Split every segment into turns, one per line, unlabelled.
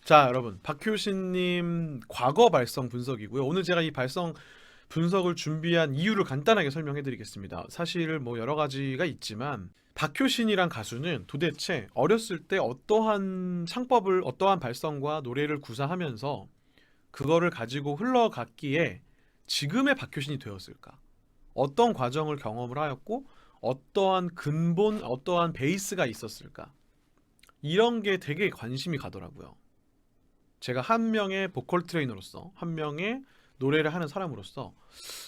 자, 여러분, 박효신님 과거 발성 분석이고요. 오늘 제가 이 발성 분석을 준비한 이유를 간단하게 설명해 드리겠습니다. 사실 뭐 여러 가지가 있지만 박효신이란 가수는 도대체 어렸을 때 어떠한 창법을, 어떠한 발성과 노래를 구사하면서 그거를 가지고 흘러갔기에 지금의 박효신이 되었을까? 어떤 과정을 경험을 하였고 어떠한 근본, 어떠한 베이스가 있었을까? 이런 게 되게 관심이 가더라고요. 제가 한 명의 보컬 트레이너로서, 한 명의 노래를 하는 사람으로서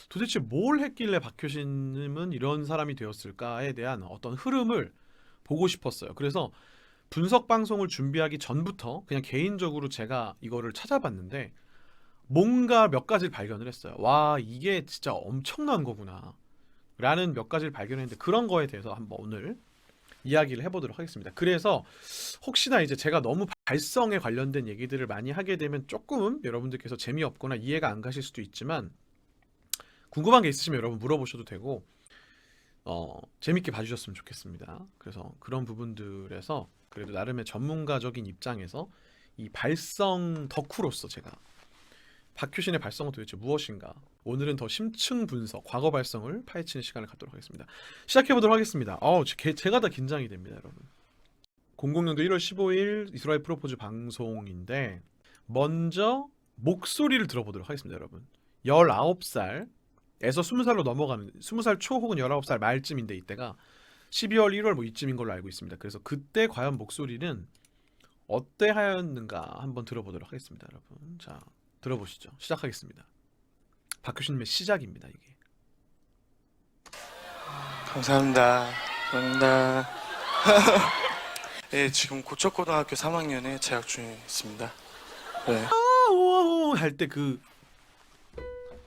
도대체 뭘 했길래 박효신님은 이런 사람이 되었을까에 대한 어떤 흐름을 보고 싶었어요. 그래서 분석 방송을 준비하기 전부터 그냥 개인적으로 제가 이거를 찾아봤는데 뭔가 몇 가지를 발견을 했어요. 와, 이게 진짜 엄청난 거구나 라는 몇 가지를 발견했는데, 그런 거에 대해서 한번 오늘 이야기를 해보도록 하겠습니다. 그래서 혹시나 이제 제가 너무 발성에 관련된 얘기들을 많이 하게 되면 조금 여러분들께서 재미없거나 이해가 안 가실 수도 있지만, 궁금한 게 있으시면 여러분 물어보셔도 되고 재밌게 봐주셨으면 좋겠습니다. 그래서 그런 부분들에서 그래도 나름의 전문가적인 입장에서 이 발성 덕후로서 제가 박효신의 발성은 도대체 무엇인가, 오늘은 더 심층 분석, 과거 발성을 파헤치는 시간을 갖도록 하겠습니다. 시작해보도록 하겠습니다. 제가 다 긴장이 됩니다, 여러분. 00년도 1월 15일 이소라의 프로포즈 방송인데 먼저 목소리를 들어보도록 하겠습니다, 여러분. 19살에서 20살로 넘어가는, 20살 초 혹은 19살 말쯤인데, 이때가 12월 1월 뭐 이쯤인 걸로 알고 있습니다. 그래서 그때 과연 목소리는 어때 하였는가 한번 들어보도록 하겠습니다, 여러분. 자, 들어보시죠. 시작하겠습니다. 박효신님의 시작입니다, 이게.
감사합니다. 감사합니다. 네, 지금 고척고등학교 3학년에 재학 중에 있습니다. 네.
할 때 그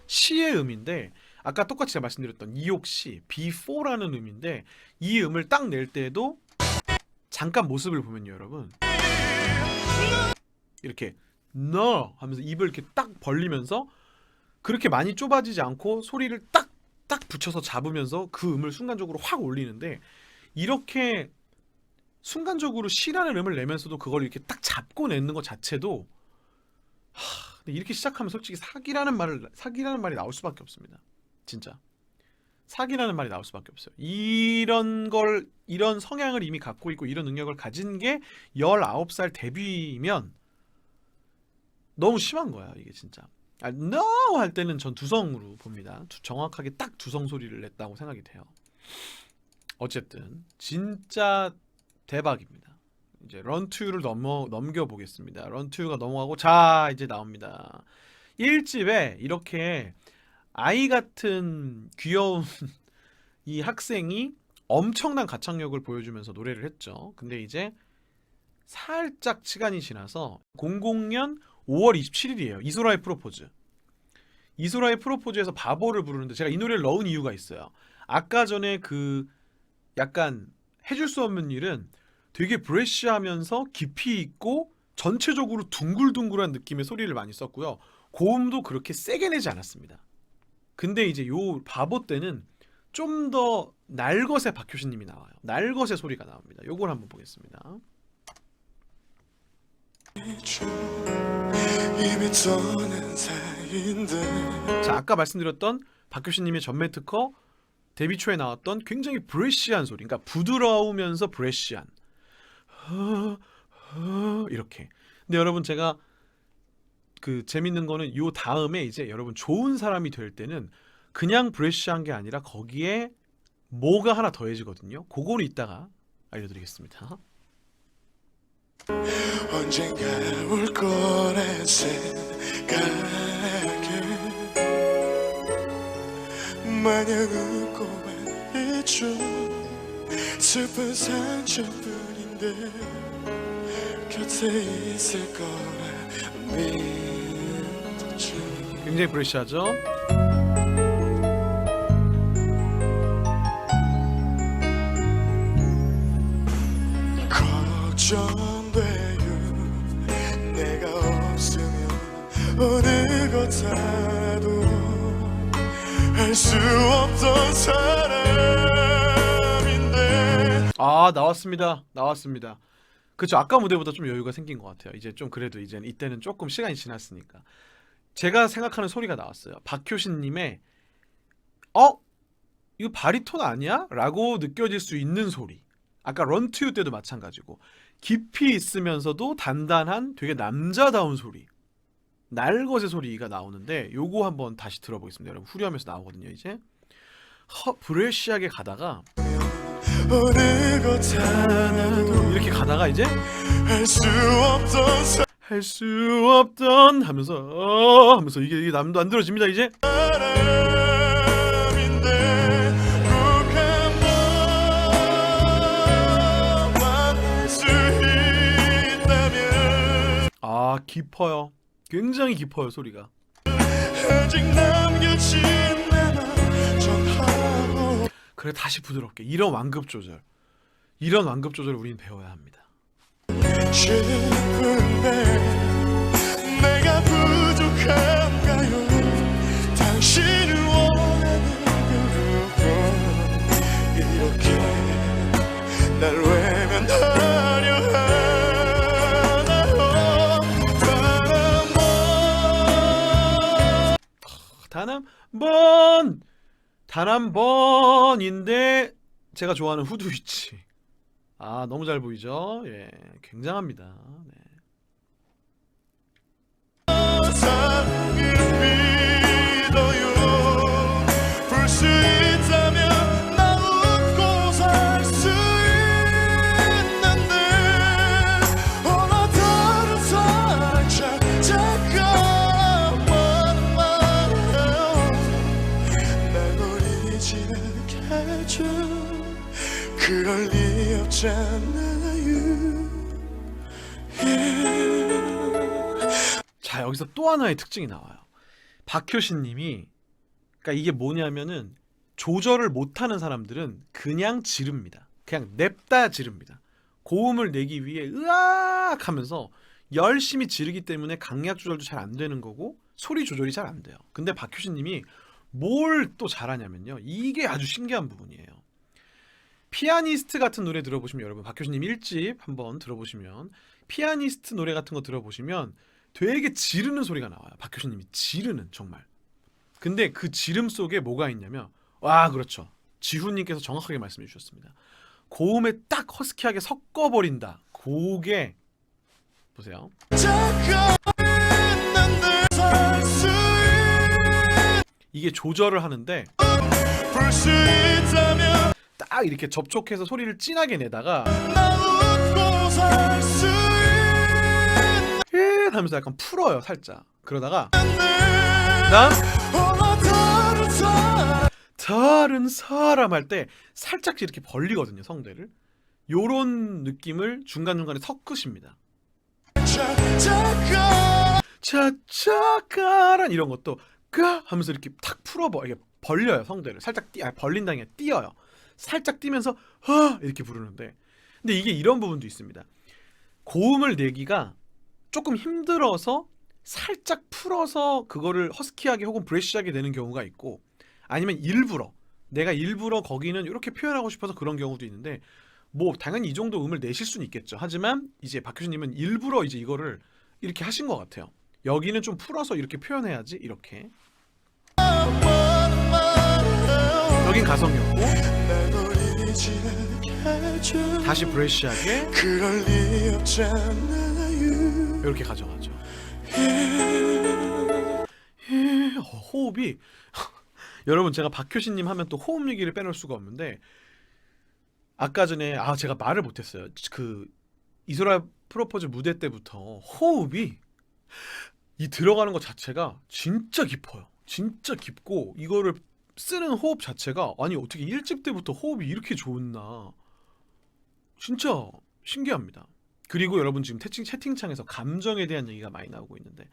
시의 음인데, 아까 똑같이 제가 말씀드렸던 이옥시 B4라는 음인데, 이 음을 딱 낼 때도 잠깐 모습을 보면요, 여러분, 이렇게 너 하면서 입을 이렇게 딱 벌리면서 그렇게 많이 좁아지지 않고 소리를 딱 붙여서 잡으면서 그 음을 순간적으로 확 올리는데, 이렇게 순간적으로 시라는 음을 내면서도 그걸 이렇게 딱 잡고 내는 것 자체도 근데 이렇게 시작하면 솔직히 사기라는 말이 나올 수밖에 없습니다. 진짜 사기라는 말이 나올 수밖에 없어요. 이런 성향을 이미 갖고 있고 이런 능력을 가진 게 19살 데뷔면 너무 심한 거야, 이게 진짜. no 할 때는 전 두성으로 봅니다. 정확하게 딱 두성 소리를 냈다고 생각이 돼요. 어쨌든 진짜 대박입니다. 이제 런투유를 넘겨보겠습니다. 런투유가 넘어가고, 자, 이제 나옵니다. 1집에 이렇게 아이 같은 귀여운 이 학생이 엄청난 가창력을 보여주면서 노래를 했죠. 근데 이제 살짝 시간이 지나서 00년 5월 27일이에요. 이소라의 프로포즈. 이소라의 프로포즈에서 바보를 부르는데, 제가 이 노래를 넣은 이유가 있어요. 아까 전에 그 약간 해줄 수 없는 일은 되게 브레쉬하면서 깊이 있고 전체적으로 둥글둥글한 느낌의 소리를 많이 썼고요. 고음도 그렇게 세게 내지 않았습니다. 근데 이제 요 바보 때는 좀 더 날것의 박효신님이 나와요. 날것의 소리가 나옵니다. 요걸 한번 보겠습니다. 자, 아까 말씀드렸던 박효신님의 전매 특허 데뷔 초에 나왔던 굉장히 브레쉬한 소리, 그러니까 부드러우면서 브레쉬한 이렇게. 근데 여러분, 제가 그 재밌는 거는 요 다음에 이제 여러분 좋은 사람이 될 때는 그냥 브레쉬한 게 아니라 거기에 뭐가 하나 더해지거든요. 그거를 이따가 알려드리겠습니다.
언젠가 올 거라 생각해 마냥 웃고만 있죠. 슬픈 상처뿐인데 곁에 있을 거라 믿었죠.
굉장히 브레쉬하죠.
걱정돼요. 내가 없으면 어느 것 하나도 알 수 없던 사람인데.
아, 나왔습니다. 그쵸, 아까 무대보다 좀 여유가 생긴 것 같아요. 이제 좀 그래도 이때는 조금 시간이 지났으니까 제가 생각하는 소리가 나왔어요. 박효신님의 이거 바리톤 아니야? 라고 느껴질 수 있는 소리. 아까 런투유 때도 마찬가지고 깊이 있으면서도 단단한 되게 남자다운 소리, 날것의 소리가 나오는데 요거 한번 다시 들어보겠습니다. 여러분 후렴에서 나오거든요. 이제 브레시하게 가다가
어느 것 하나도
이렇게 가다가 이제
할 수 없던
할 수 없던 하면서 이게 남도 안 들어집니다. 이제
사람인데 꼭 한번 만날 수 있다면.
아, 깊어요. 굉장히 깊어요, 소리가.
아직 남겨진 나만 전하고.
그래, 다시 부드럽게 이런 완급 조절을 우리는 배워야 합니다.
싶은데 내가 부족한가요? 당신을 원하는 그거 이렇게 날 외면하려 하나요?
단 한 번인데 제가 좋아하는 후드 위치. 아, 너무 잘 보이죠? 예, 굉장합니다. 네.
사랑을 믿어요. 볼 수 있다면 나 웃고 살 수 있는데 어느 다른 사랑 찾아가만 말아요. 날 버리지 않게 해줘. 그럴 리 없잖아요.
자, 여기서 또 하나의 특징이 나와요. 박효신님이, 그러니까 이게 뭐냐면은 조절을 못하는 사람들은 그냥 지릅니다. 그냥 냅다 지릅니다. 고음을 내기 위해 으악 하면서 열심히 지르기 때문에 강약 조절도 잘 안 되는 거고 소리 조절이 잘 안 돼요. 근데 박효신님이 뭘 또 잘하냐면요, 이게 아주 신기한 부분이에요. 피아니스트 같은 노래 들어보시면, 여러분 박효신님 1집 한번 들어보시면 피아니스트 노래 같은 거 들어보시면 되게 지르는 소리가 나와요. 박효신님이 지르는, 정말. 근데 그 지름 속에 뭐가 있냐면, 와, 그렇죠, 지훈님께서 정확하게 말씀해 주셨습니다. 고음에 딱 허스키하게 섞어버린다. 그게 보세요. 이게 조절을 하는데
볼 수 있다면
딱 이렇게 접촉해서 소리를 진하게 내다가
나 웃고 살 수
하면서 약간 풀어요, 살짝. 그러다가
있는데
난
어느 다른 사랑
다른 사람 할 때 살짝 이렇게 벌리거든요, 성대를. 요런 느낌을 중간중간에 섞으십니다.
찾아가.
차차가란 이런 것도 까 하면서 이렇게 탁 풀어버, 이게 벌려요, 성대를. 살짝 벌린다는 게 띄어요. 살짝 띄면서 이렇게 부르는데, 근데 이게 이런 부분도 있습니다. 고음을 내기가 조금 힘들어서 살짝 풀어서 그거를 허스키하게 혹은 브레쉬하게 되는 경우가 있고, 아니면 내가 일부러 거기는 이렇게 표현하고 싶어서 그런 경우도 있는데, 뭐 당연히 이 정도 음을 내실 수는 있겠죠. 하지만 이제 박효신님은 일부러 이제 이거를 이렇게 하신 것 같아요. 여기는 좀 풀어서 이렇게 표현해야지, 이렇게. 여긴 가성이었고, 다시 브레쉬하게
그럴 리 없잖아요.
이렇게 가져가죠. 호흡이 여러분, 제가 박효신님 하면 또 호흡 얘기를 빼놓을 수가 없는데, 아까 전에 제가 말을 못했어요. 그 이소라 프로포즈 무대 때부터 호흡이, 이 들어가는 것 자체가 진짜 깊어요. 진짜 깊고, 이거를 쓰는 호흡 자체가, 아니 어떻게 1집 때부터 호흡이 이렇게 좋나, 진짜 신기합니다. 그리고 여러분, 지금 채팅창에서 감정에 대한 얘기가 많이 나오고 있는데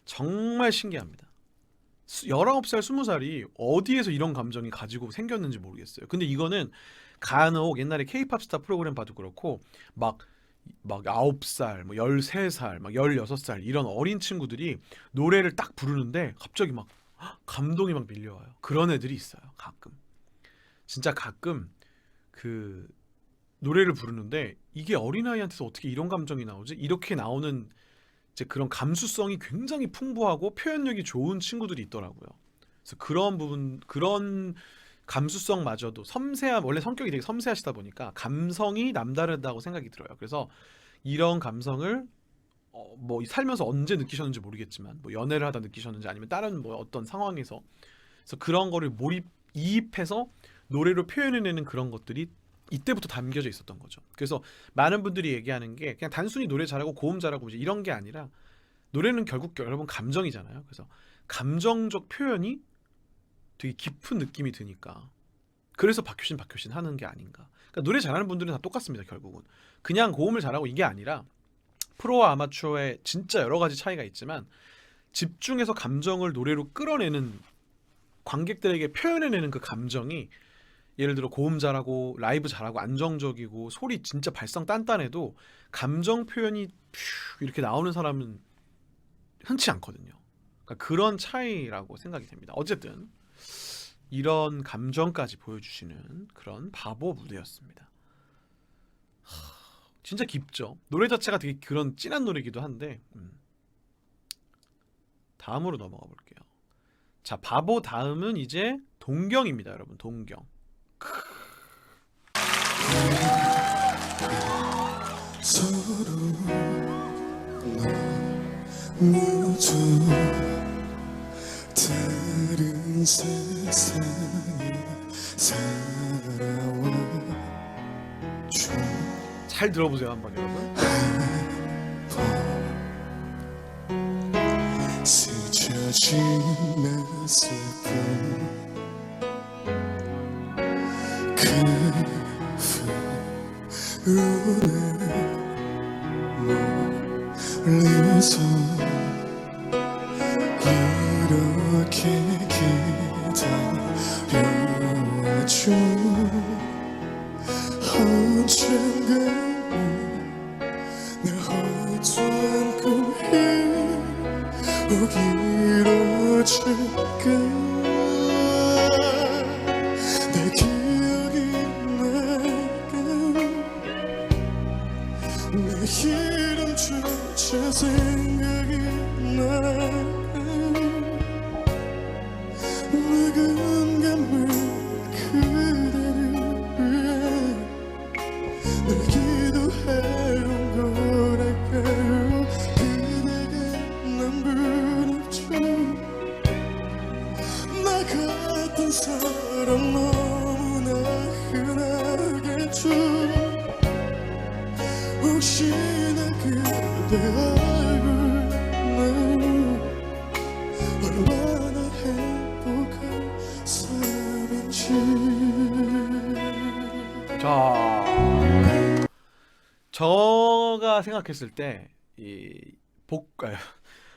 정말 신기합니다. 19살 20살이 어디에서 이런 감정이 가지고 생겼는지 모르겠어요. 근데 이거는 간혹 옛날에 K-팝 스타 프로그램 봐도 그렇고, 막 9살, 뭐 13살, 막 16살 이런 어린 친구들이 노래를 딱 부르는데 갑자기 막 감동이 막 밀려와요. 그런 애들이 있어요. 가끔. 진짜 가끔 그 노래를 부르는데 이게 어린아이한테서 어떻게 이런 감정이 나오지? 이렇게 나오는 이제 그런 감수성이 굉장히 풍부하고 표현력이 좋은 친구들이 있더라고요. 그래서 그런 부분, 그런 감수성마저도 섬세한, 원래 성격이 되게 섬세하시다 보니까 감성이 남다르다고 생각이 들어요. 그래서 이런 감성을 뭐 살면서 언제 느끼셨는지 모르겠지만 뭐 연애를 하다 느끼셨는지 아니면 다른 뭐 어떤 상황에서, 그래서 그런 거를 이입해서 노래로 표현해내는 그런 것들이 이때부터 담겨져 있었던 거죠. 그래서 많은 분들이 얘기하는 게 그냥 단순히 노래 잘하고 고음 잘하고 이제 이런 게 아니라 노래는 결국 여러분 감정이잖아요. 그래서 감정적 표현이 되게 깊은 느낌이 드니까 그래서 박효신 하는 게 아닌가. 그러니까 노래 잘하는 분들은 다 똑같습니다. 결국은 그냥 고음을 잘하고 이게 아니라 프로와 아마추어의 진짜 여러 가지 차이가 있지만 집중해서 감정을 노래로 끌어내는, 관객들에게 표현해내는 그 감정이, 예를 들어 고음 잘하고 라이브 잘하고 안정적이고 소리 진짜 발성 단단해도 감정 표현이 이렇게 나오는 사람은 흔치 않거든요. 그러니까 그런 차이라고 생각이 됩니다. 어쨌든 이런 감정까지 보여주시는 그런 바보 무대였습니다. 진짜 깊죠. 노래 자체가 되게 그런 진한 노래이기도 한데 다음으로 넘어가 볼게요. 자, 바보 다음은 이제 동경입니다. 여러분, 동경.
서로 너무 다른 세상에 살아왔죠.
잘 들어보세요 한번 여러분.
스쳐진 나슬픔 멀리서 이렇게 기다려왔죠. 언젠가는 내 헛수한 꿈이 꼭 이뤄질까. 내 기억이 나가 내 이름조차 생각이 나가 누군가물 그대를 위해 늘 기도해온 거랄까요. 그대가 난 부럽죠. 나 같은 사람 너무나 흔하겠죠. 혹시나 그대 알고 난 얼마나 행복한 사람인지.
자, 제가 생각했을 때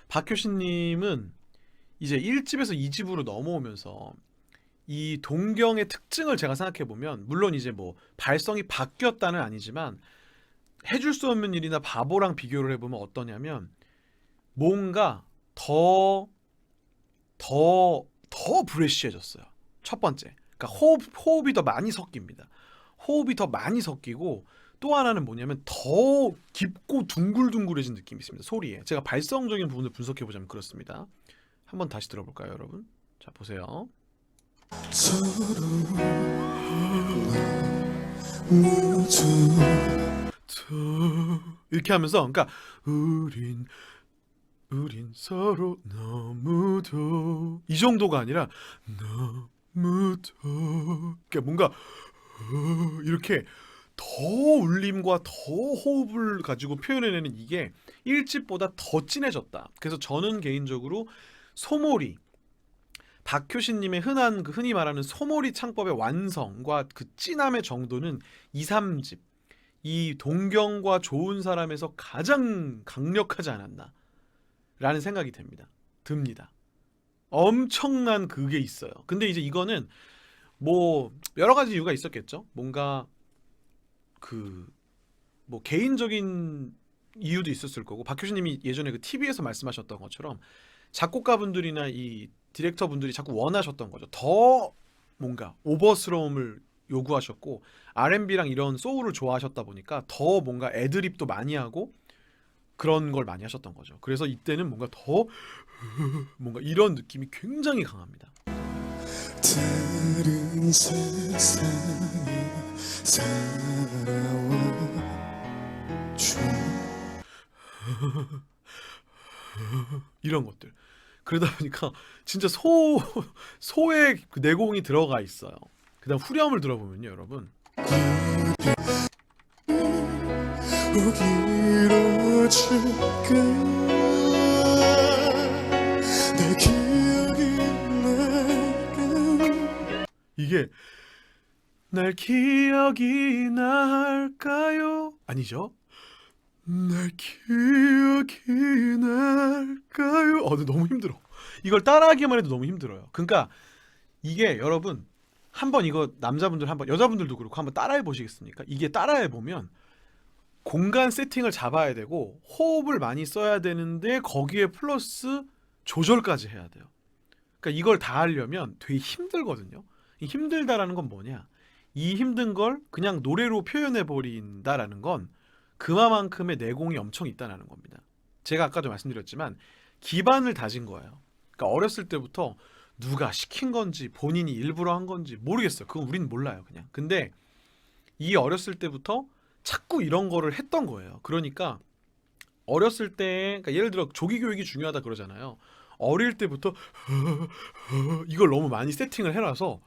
박효신님은 이제 1집에서 2집으로 넘어오면서 이 동경의 특징을 제가 생각해 보면, 물론 이제 뭐 발성이 바뀌었다는 아니지만 해줄 수 없는 일이나 바보랑 비교를 해보면 어떠냐면 뭔가 더 브레쉬해졌어요. 첫 번째, 그러니까 호흡이 더 많이 섞입니다. 호흡이 더 많이 섞이고, 또 하나는 뭐냐면 더 깊고 둥글둥글해진 느낌이 있습니다. 소리에. 제가 발성적인 부분을 분석해보자면 그렇습니다. 한번 다시 들어볼까요, 여러분? 자, 보세요.
서로 너무
이렇게 하면서, 그러니까 우린 서로 너무도, 이 정도가 아니라 너무도, 그러니까 뭔가 이렇게 더 울림과 더 호흡을 가지고 표현해내는, 이게 1집보다 더 진해졌다. 그래서 저는 개인적으로 소몰이, 박효신님의 흔히 말하는 소몰이 창법의 완성과 그 진함의 정도는 2, 3집 이 동경과 좋은 사람에서 가장 강력하지 않았나 라는 생각이 듭니다. 엄청난 그게 있어요. 근데 이제 이거는 뭐 여러 가지 이유가 있었겠죠. 뭔가 그 뭐 개인적인 이유도 있었을 거고, 박효신님이 예전에 그 TV에서 말씀하셨던 것처럼 작곡가분들이나 이 디렉터 분들이 자꾸 원하셨던 거죠. 더 뭔가 오버스러움을 요구하셨고 R&B랑 이런 소울을 좋아하셨다 보니까 더 뭔가 애드립도 많이 하고 그런 걸 많이 하셨던 거죠. 그래서 이때는 뭔가 더 뭔가 이런 느낌이 굉장히 강합니다.
다른 세상에 살아와줘.
이런 것들. 그러다 보니까 진짜 소의 그 내공이 들어가 있어요. 그다음 후렴을 들어보면요, 여러분.
길어질까 내 기억이 날까.
이게 날 기억이 날까요? 아니죠? 날 기억이 날까요? 근데 너무 힘들어. 이걸 따라하기만 해도 너무 힘들어요. 그러니까 이게 여러분 한번 이거 남자분들 한번 여자분들도 그렇고 한번 따라해 보시겠습니까? 이게 따라해 보면 공간 세팅을 잡아야 되고 호흡을 많이 써야 되는데 거기에 플러스 조절까지 해야 돼요. 그러니까 이걸 다 하려면 되게 힘들거든요. 이 힘들다라는 건 뭐냐? 이 힘든 걸 그냥 노래로 표현해 버린다라는 건 그만큼의 내공이 엄청 있다는 겁니다. 제가 아까도 말씀드렸지만 기반을 다진 거예요. 그러니까 어렸을 때부터 누가 시킨 건지 본인이 일부러 한 건지 모르겠어요. 그건 우리는 몰라요, 그냥. 근데 이 어렸을 때부터 자꾸 이런 거를 했던 거예요. 그러니까 어렸을 때, 그러니까 예를 들어 조기 교육이 중요하다 그러잖아요. 어릴 때부터 이걸 너무 많이 세팅을 해놔서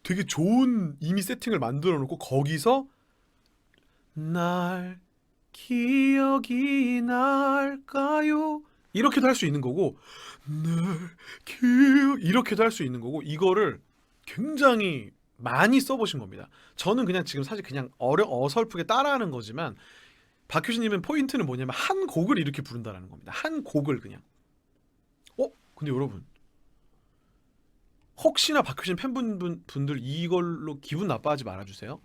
되게 좋은 이미 세팅을 만들어 놓고 거기서 날 기억이 날까요? 이렇게도 할 수 있는 거고 날 기억 이렇게도 할 수 있는 거고 이거를 굉장히 많이 써보신 겁니다. 저는 그냥 지금 사실 그냥 어설프게 따라하는 거지만 박효신님은 포인트는 뭐냐면 한 곡을 이렇게 부른다라는 겁니다. 한 곡을 그냥. 근데 여러분 혹시나 박효신 팬분들 이걸로 기분 나빠하지 말아주세요.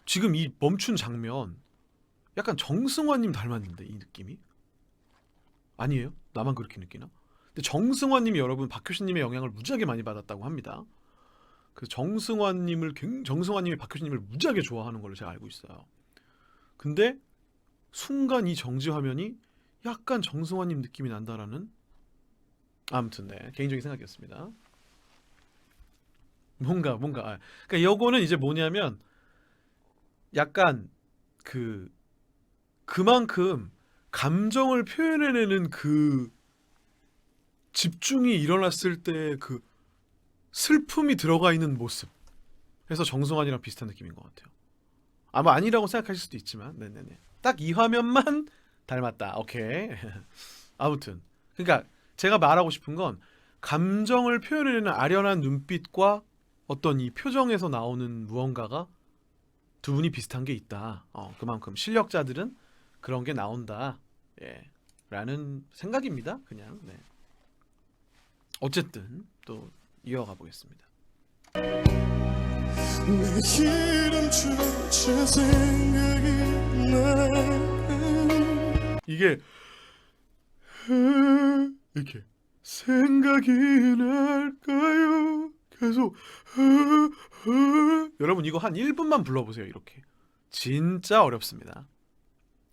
지금 이 멈춘 장면 약간 정승환님 닮았는데 이 느낌이? 아니에요? 나만 그렇게 느끼나? 근데 정승환님이 여러분 박효신님의 영향을 무지하게 많이 받았다고 합니다. 그 정승환님이 박효신님을 무지하게 좋아하는 걸로 제가 알고 있어요. 근데 순간 이 정지 화면이 약간 정승환님 느낌이 난다라는 아무튼 네 개인적인 생각이었습니다. 그러니까 요거는 이제 뭐냐면 약간 그만큼 감정을 표현해내는 그 집중이 일어났을 때 그 슬픔이 들어가 있는 모습 해서 정승환이랑 비슷한 느낌인 것 같아요. 아마 아니라고 생각하실 수도 있지만 네네네 딱 이 화면만 닮았다. 오케이. 아무튼 그러니까 제가 말하고 싶은 건 감정을 표현해내는 아련한 눈빛과 어떤 이 표정에서 나오는 무언가가 두 분이 비슷한 게 있다. 그만큼 실력자들은 그런 게 나온다. 예, 라는 생각입니다. 그냥 네. 어쨌든 또 이어가 보겠습니다.
내 기름조차 생각이 나.
이게 이렇게 생각이 날까요? 계속 여러분 이거 한 1분만 불러보세요. 이렇게 진짜 어렵습니다.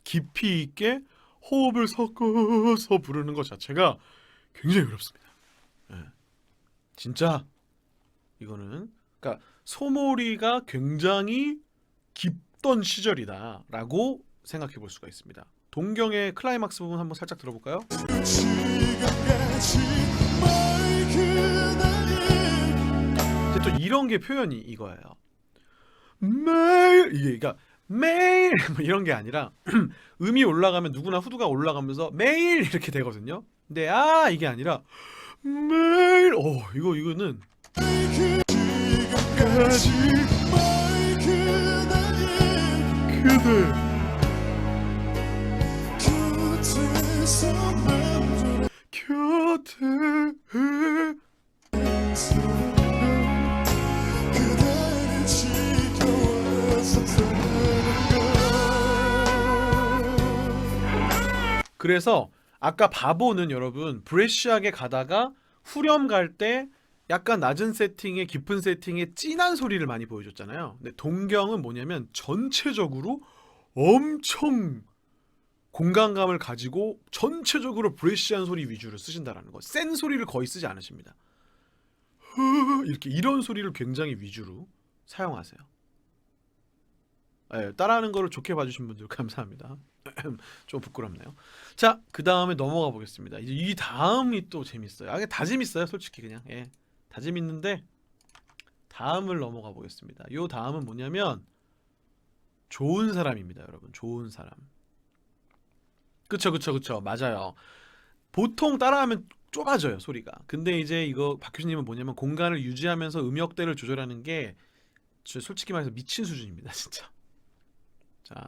깊이 있게 호흡을 섞어서 부르는 것 자체가 굉장히 어렵습니다. 네. 진짜 이거는 그러니까 소몰이가 굉장히 깊던 시절이다라고 생각해 볼 수가 있습니다. 동경의 클라이막스 부분 한번 살짝 들어볼까요? 이제 또 이런 게 표현이 이거예요. 매일 이게 그러니까 매일 뭐 이런 게 아니라 음이 올라가면 누구나 후두가 올라가면서 매일 이렇게 되거든요. 근데 이게 아니라 매일 이거는 그대 곁에
그대를 지켜와서
그래서 아까 바보는 여러분 브레쉬하게 가다가 후렴 갈 때 약간 낮은 세팅에 깊은 세팅에 진한 소리를 많이 보여줬잖아요. 근데 동경은 뭐냐면 전체적으로 엄청 공간감을 가지고 전체적으로 브레시한 소리 위주로 쓰신다라는 거. 센 소리를 거의 쓰지 않으십니다. 이렇게 이런 소리를 굉장히 위주로 사용하세요. 네, 따라하는 거를 좋게 봐주신 분들 감사합니다. 좀 부끄럽네요. 자, 그 다음에 넘어가 보겠습니다. 이제 이 다음이 또 재밌어요. 아, 다 재밌어요, 솔직히 그냥. 예, 다 재밌는데 다음을 넘어가 보겠습니다. 요 다음은 뭐냐면 좋은 사람입니다, 여러분. 좋은 사람. 그쵸, 맞아요. 보통 따라하면 좁아져요, 소리가. 근데 이제 이거 박효신님은 뭐냐면 공간을 유지하면서 음역대를 조절하는 게 솔직히 말해서 미친 수준입니다, 진짜. 자,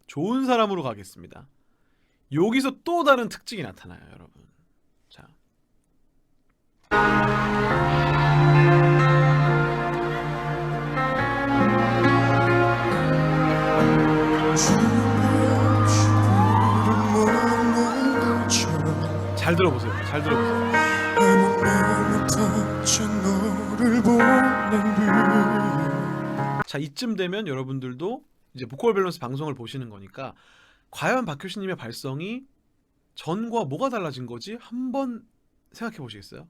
좋은 사람으로 가겠습니다. 여기서 또 다른 특징이 나타나요, 여러분. 자, 잘 들어보세요. 잘 들어보세요. 자, 이쯤 되면 여러분들도 이제 보컬 밸런스 방송을 보시는 거니까 과연 박효신님의 발성이 전과 뭐가 달라진 거지? 한번 생각해 보시겠어요?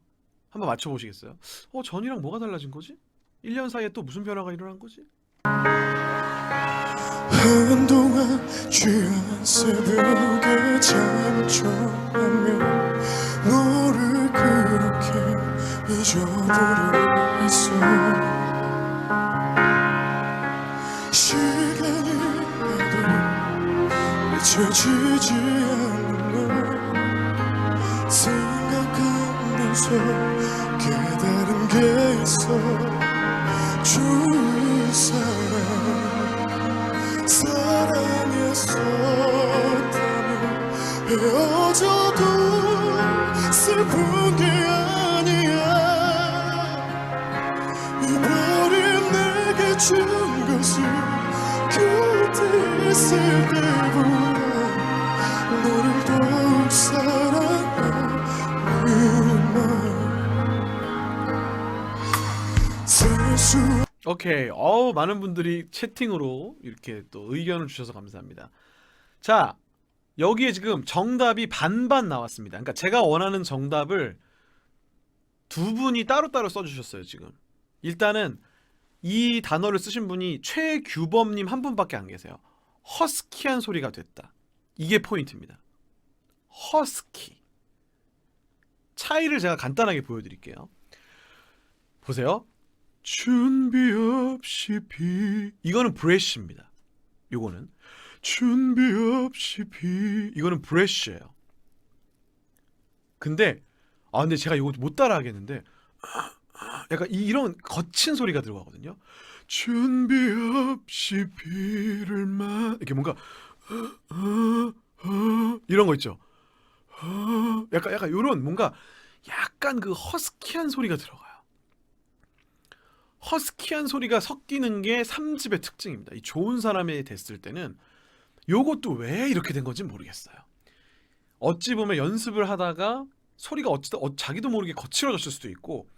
한번 맞춰 보시겠어요? 전이랑 뭐가 달라진 거지? 1년 사이에 또 무슨 변화가 일어난 거지?
한동안 취한 새벽에 잠잠하며 너를 그렇게 잊어버려 했어. 시간이 가도 잊혀지지 않는 널 생각하면서 깨달은 게 있어. 좋은 사람 사랑했었다면 헤어져도 슬픈 게 아니야. 이별이 내게 준 것은 그때 있을 때보다 너를 더욱 사랑하는 말.
오케이. 많은 분들이 채팅으로 이렇게 또 의견을 주셔서 감사합니다. 자, 여기에 지금 정답이 반반 나왔습니다. 그러니까 제가 원하는 정답을 두 분이 따로따로 써주셨어요, 지금. 일단은 이 단어를 쓰신 분이 최규범님 한 분밖에 안 계세요. 허스키한 소리가 됐다. 이게 포인트입니다. 허스키. 차이를 제가 간단하게 보여드릴게요. 보세요. 준비 없이 이거는 브레쉬입니다. 요거는 준비 없이 이거는 브레쉬예요. 근데 근데 제가 이거 못 따라 하겠는데 약간 이런 거친 소리가 들어가거든요. 준비 없이 비를 이렇게 뭔가 이런 거 있죠. 약간 요런 뭔가 약간 그 허스키한 소리가 들어가요. 허스키한 소리가 섞이는 게 3집의 특징입니다. 이 좋은 사람이 됐을 때는 요것도 왜 이렇게 된 건지 모르겠어요. 어찌 보면 연습을 하다가 소리가 자기도 모르게 거칠어졌을 수도 있고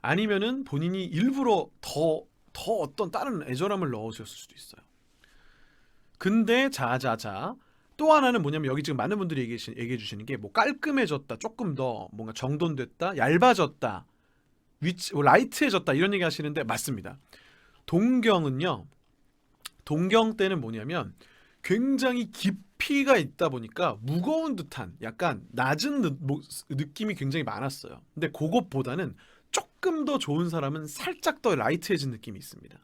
아니면은 본인이 일부러 더 어떤 다른 애절함을 넣으셨을 수도 있어요. 근데 자자자 또 하나는 뭐냐면 여기 지금 많은 분들이 얘기해 주시는 게 뭐 깔끔해졌다, 조금 더 뭔가 정돈됐다, 얇아졌다, 라이트해졌다 이런 얘기 하시는데 맞습니다. 동경은요. 동경 때는 뭐냐면 굉장히 깊이가 있다 보니까 무거운 듯한 약간 낮은 느낌이 굉장히 많았어요. 근데 그것보다는 조금 더 좋은 사람은 살짝 더 라이트해진 느낌이 있습니다.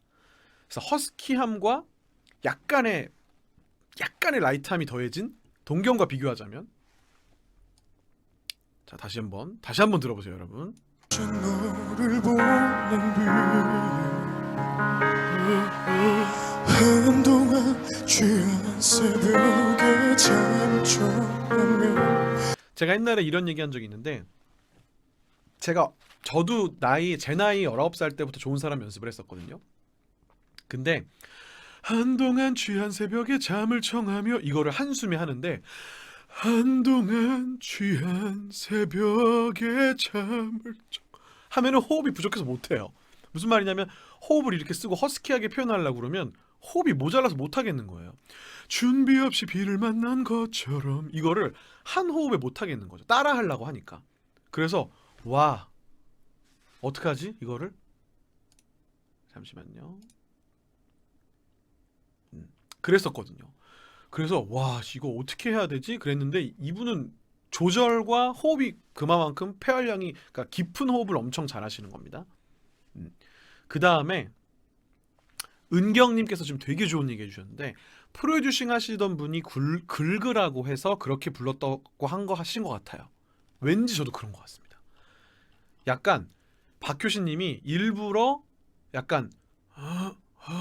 그래서 허스키함과 약간의 라이트함이 더해진 동경과 비교하자면 자 다시 한번 들어보세요, 여러분.
너를 보낸 뒤 한동안 취한 새벽에 잠잠하며
제가 옛날에 이런 얘기한 적이 있는데 저도 제 나이 19살 때부터 좋은 사람 연습을 했었거든요. 근데 한동안 취한 새벽에 잠을 청하며 이거를 한숨에 하는데 한동안 취한 새벽에 잠을 하면은 호흡이 부족해서 못해요. 무슨 말이냐면 호흡을 이렇게 쓰고 허스키하게 표현하려고 그러면 호흡이 모자라서 못하겠는 거예요. 준비 없이 비를 만난 것처럼 이거를 한 호흡에 못하겠는 거죠. 따라하려고 하니까. 그래서 와 어떡하지 이거를? 잠시만요. 그랬었거든요. 그래서 와 이거 어떻게 해야 되지? 그랬는데 이분은 조절과 호흡이 그만큼 폐활량이 그러니까 깊은 호흡을 엄청 잘하시는 겁니다. 그 다음에 은경님께서 지금 되게 좋은 얘기 해주셨는데 프로듀싱 하시던 분이 긁으라고 해서 그렇게 불렀다고 하신 것 같아요. 왠지 저도 그런 것 같습니다. 약간 박효신님이 일부러 약간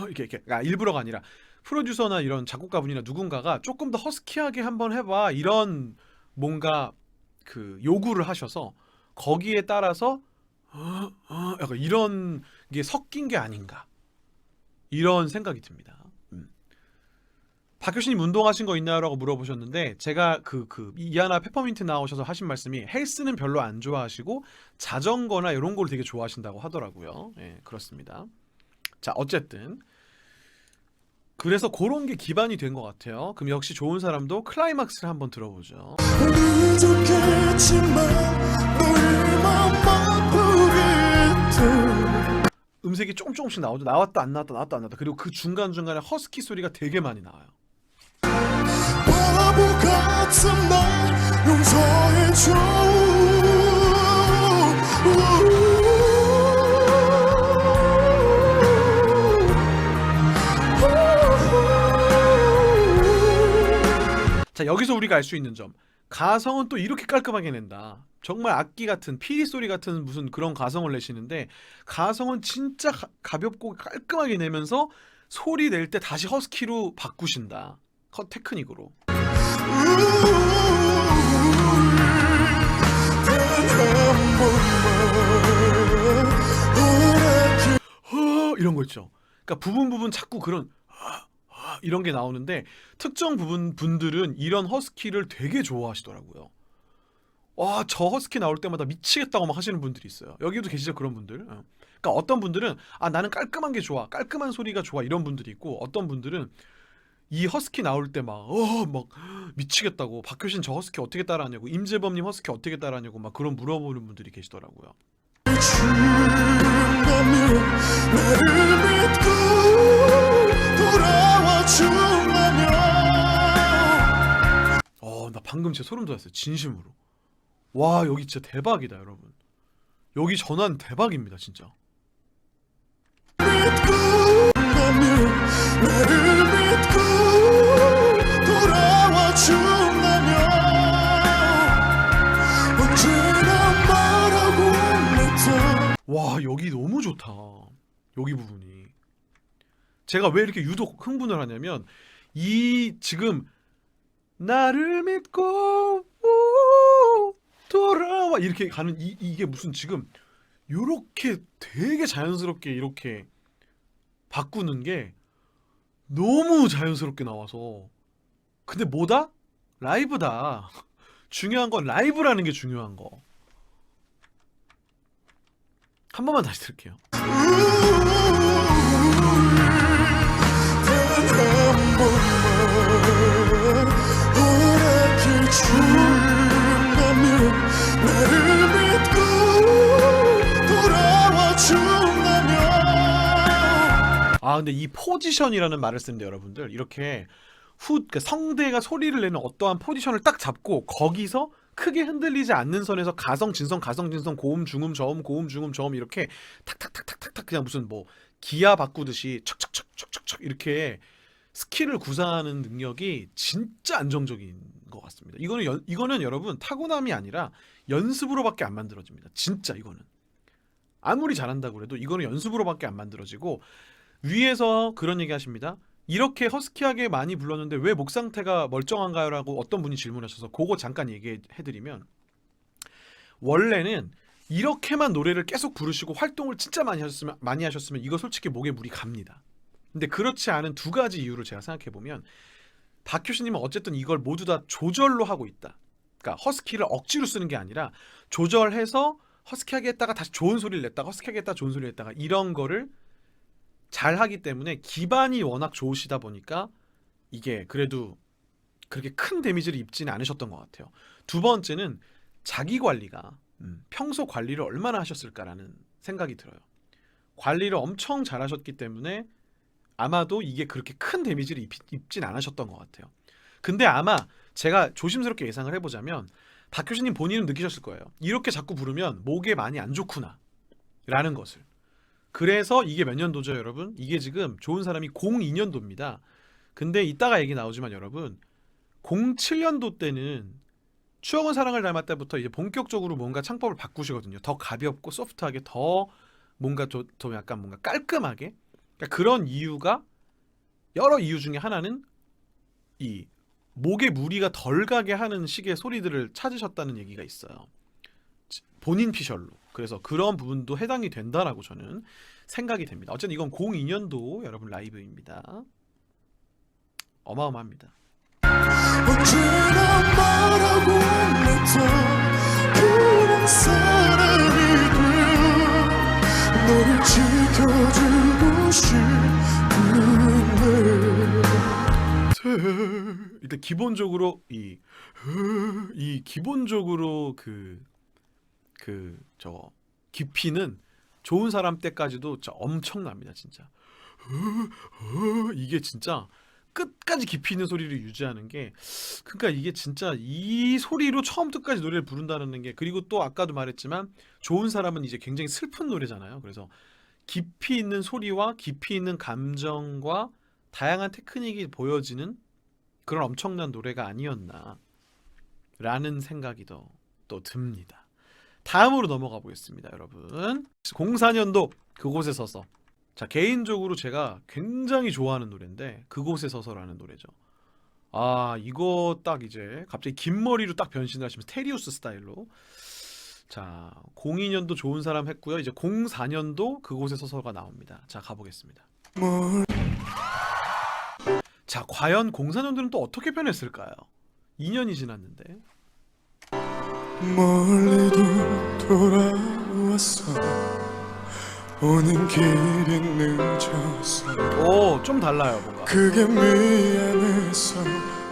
이렇게 일부러가 아니라 프로듀서나 이런 작곡가분이나 누군가가 조금 더 허스키하게 한번 해봐 이런 뭔가 그 요구를 하셔서 거기에 따라서 약간 이런 게 섞인 게 아닌가 이런 생각이 듭니다. 박효신님 운동하신 거 있나요? 라고 물어보셨는데 제가 이하나 페퍼민트 나오셔서 하신 말씀이 헬스는 별로 안 좋아하시고 자전거나 이런 걸 되게 좋아하신다고 하더라고요. 예, 그렇습니다. 자 어쨌든 그래서 그런 게 기반이 된 것 같아요. 그럼 역시 좋은 사람도 클라이막스를 한번 들어보죠.
부족했지만 너의 맘만 보겠다.
음색이 조금씩 나오죠. 나왔다 안 나왔다 나왔다 안 나왔다. 그리고 그 중간중간에 허스키 소리가 되게 많이 나와요.
바보 같은 날 용서해줘.
자 여기서 우리가 알 수 있는 점 가성은 또 이렇게 깔끔하게 낸다. 정말 악기 같은 피리 소리 같은 무슨 그런 가성을 내시는데 가성은 진짜 가볍고 깔끔하게 내면서 소리 낼 때 다시 허스키로 바꾸신다. 컷 테크닉으로. 이런 거 있죠. 그러니까 부분 자꾸 그런 이런 게 나오는데 특정 분들은 이런 허스키를 되게 좋아하시더라고요. 와, 저 허스키 나올 때마다 미치겠다고 막 하시는 분들이 있어요. 여기도 계시죠 그런 분들. 그러니까 어떤 분들은 나는 깔끔한 게 좋아, 깔끔한 소리가 좋아 이런 분들이 있고 어떤 분들은 이 허스키 나올 때 막 미치겠다고 박효신 저 허스키 어떻게 따라하냐고 임재범님 허스키 어떻게 따라하냐고 막 그런 물어보는 분들이 계시더라고요. 나 방금 진짜 소름 돋았어요. 진심으로. 와 여기 진짜 대박이다 여러분. 여기 전환 대박입니다 진짜. 와 여기 너무 좋다. 여기 부분이 제가 왜 이렇게 유독 흥분을 하냐면 이 지금 나를 믿고 돌아와 이렇게 가는 이게 무슨 지금 요렇게 되게 자연스럽게 이렇게 바꾸는 게 너무 자연스럽게 나와서 근데 뭐다? 라이브다. 중요한 건 라이브라는 게 중요한 거. 한 번만 다시 들을게요. 근데 이 포지션이라는 말을 쓰는데 여러분들 이렇게 그러니까 성대가 소리를 내는 어떠한 포지션을 딱 잡고 거기서 크게 흔들리지 않는 선에서 가성 진성 고음 중음 저음 고음 중음 저음 이렇게 탁탁탁탁탁 그냥 무슨 뭐 기아 바꾸듯이 척척척척척 이렇게 스킬을 구사하는 능력이 진짜 안정적인 것 같습니다. 이거는 여러분 타고남이 아니라 연습으로밖에 안 만들어집니다. 진짜 이거는 아무리 잘한다고 해도 이거는 연습으로밖에 안 만들어지고 위에서 그런 얘기 하십니다. 이렇게 허스키하게 많이 불렀는데 왜 목 상태가 멀쩡한가요? 라고 어떤 분이 질문하셔서 그거 잠깐 얘기해드리면 원래는 이렇게만 노래를 계속 부르시고 활동을 진짜 많이 하셨으면 이거 솔직히 목에 물이 갑니다. 근데 그렇지 않은 두 가지 이유를 제가 생각해보면 박효신님은 어쨌든 이걸 모두 다 조절로 하고 있다. 그러니까 허스키를 억지로 쓰는 게 아니라 조절해서 허스키하게 했다가 다시 좋은 소리를 냈다가 허스키하게 했다가 좋은 소리를 냈다가 이런 거를 잘 하기 때문에 기반이 워낙 좋으시다 보니까 이게 그래도 그렇게 큰 데미지를 입지는 않으셨던 것 같아요. 두 번째는 자기 관리가 평소 관리를 얼마나 하셨을까라는 생각이 들어요. 관리를 엄청 잘하셨기 때문에 아마도 이게 그렇게 큰 데미지를 입진 않으셨던 것 같아요. 근데 아마 제가 조심스럽게 예상을 해보자면 박효신님 본인은 느끼셨을 거예요. 이렇게 자꾸 부르면 목에 많이 안 좋구나 라는 것을. 그래서 이게 몇 년도죠 여러분? 이게 지금 좋은 사람이 02년도입니다. 근데 이따가 얘기 나오지만 여러분 07년도 때는 추억은 사랑을 닮았 때부터 이제 본격적으로 뭔가 창법을 바꾸시거든요. 더 가볍고 소프트하게 더 뭔가 더 약간 뭔가 깔끔하게. 그러니까 그런 이유가 여러 이유 중에 하나는 이 목에 무리가 덜 가게 하는 식의 소리들을 찾으셨다는 얘기가 있어요. 본인 피셜로. 그래서 그런 부분도 해당이 된다라고 저는 생각이 됩니다. 어쨌든 이건 02년도 여러분 라이브입니다. 어마어마합니다.
언제나 말하고 있던 그런 사람이 되어 너를 지켜주고 싶은데
일단 기본적으로 이 기본적으로 저 깊이는 좋은 사람 때까지도 진짜 엄청납니다. 진짜 이게 진짜 끝까지 깊이 있는 소리를 유지하는 게 그러니까 이게 진짜 이 소리로 처음부터 끝까지 노래를 부른다는 게 그리고 또 아까도 말했지만 좋은 사람은 이제 굉장히 슬픈 노래잖아요. 그래서 깊이 있는 소리와 깊이 있는 감정과 다양한 테크닉이 보여지는 그런 엄청난 노래가 아니었나 라는 생각이 또 듭니다. 다음으로 넘어가 보겠습니다. 여러분 04년도 그곳에 서서 자 개인적으로 제가 굉장히 좋아하는 노래인데 그곳에 서서라는 노래죠. 아 이거 딱 이제 갑자기 긴 머리로 딱 변신을 하시면서 테리우스 스타일로 자 02년도 좋은 사람 했고요. 이제 04년도 그곳에 서서가 나옵니다. 자 가보겠습니다. 자 과연 04년도는 또 어떻게 변했을까요? 2년이 지났는데
멀리도 돌아왔어 오는 길이 늦었어
오 좀 달라요 뭔가.
그게 미안해서